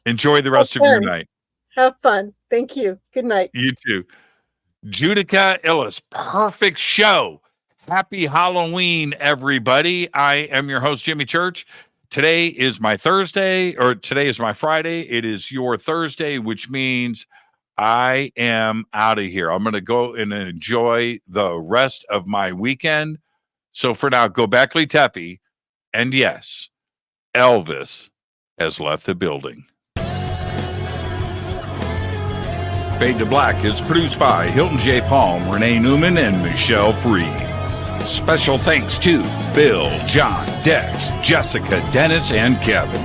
Enjoy the rest of your night. Have fun. Thank you. Good night. You too. Judika Illes, perfect show. Happy Halloween, everybody. I am your host, Jimmy Church. Today is my Thursday, or today is my Friday. It is your Thursday, which means I am out of here. I'm going to go and enjoy the rest of my weekend. So for now, go back, Tepe. And yes, Elvis has left the building. Fade to Black is produced by Hilton J. Palm, Renee Newman, and Michelle Freed. Special thanks to Bill, John, Dex, Jessica, Dennis, and Kevin.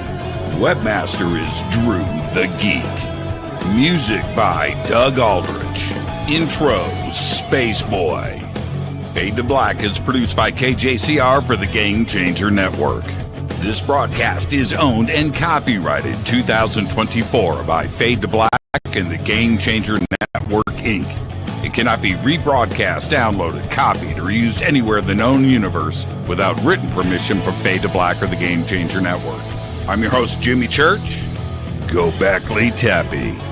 Webmaster is Drew the Geek. Music by Doug Aldrich. Intro, Space Boy. Fade to Black is produced by KJCR for the Game Changer Network. This broadcast is owned and copyrighted 2024 by Fade to Black and the Game Changer Network, Inc. It cannot be rebroadcast, downloaded, copied, or used anywhere in the known universe without written permission from Fade to Black or the Game Changer Network. I'm your host, Jimmy Church. Go back, Tepe.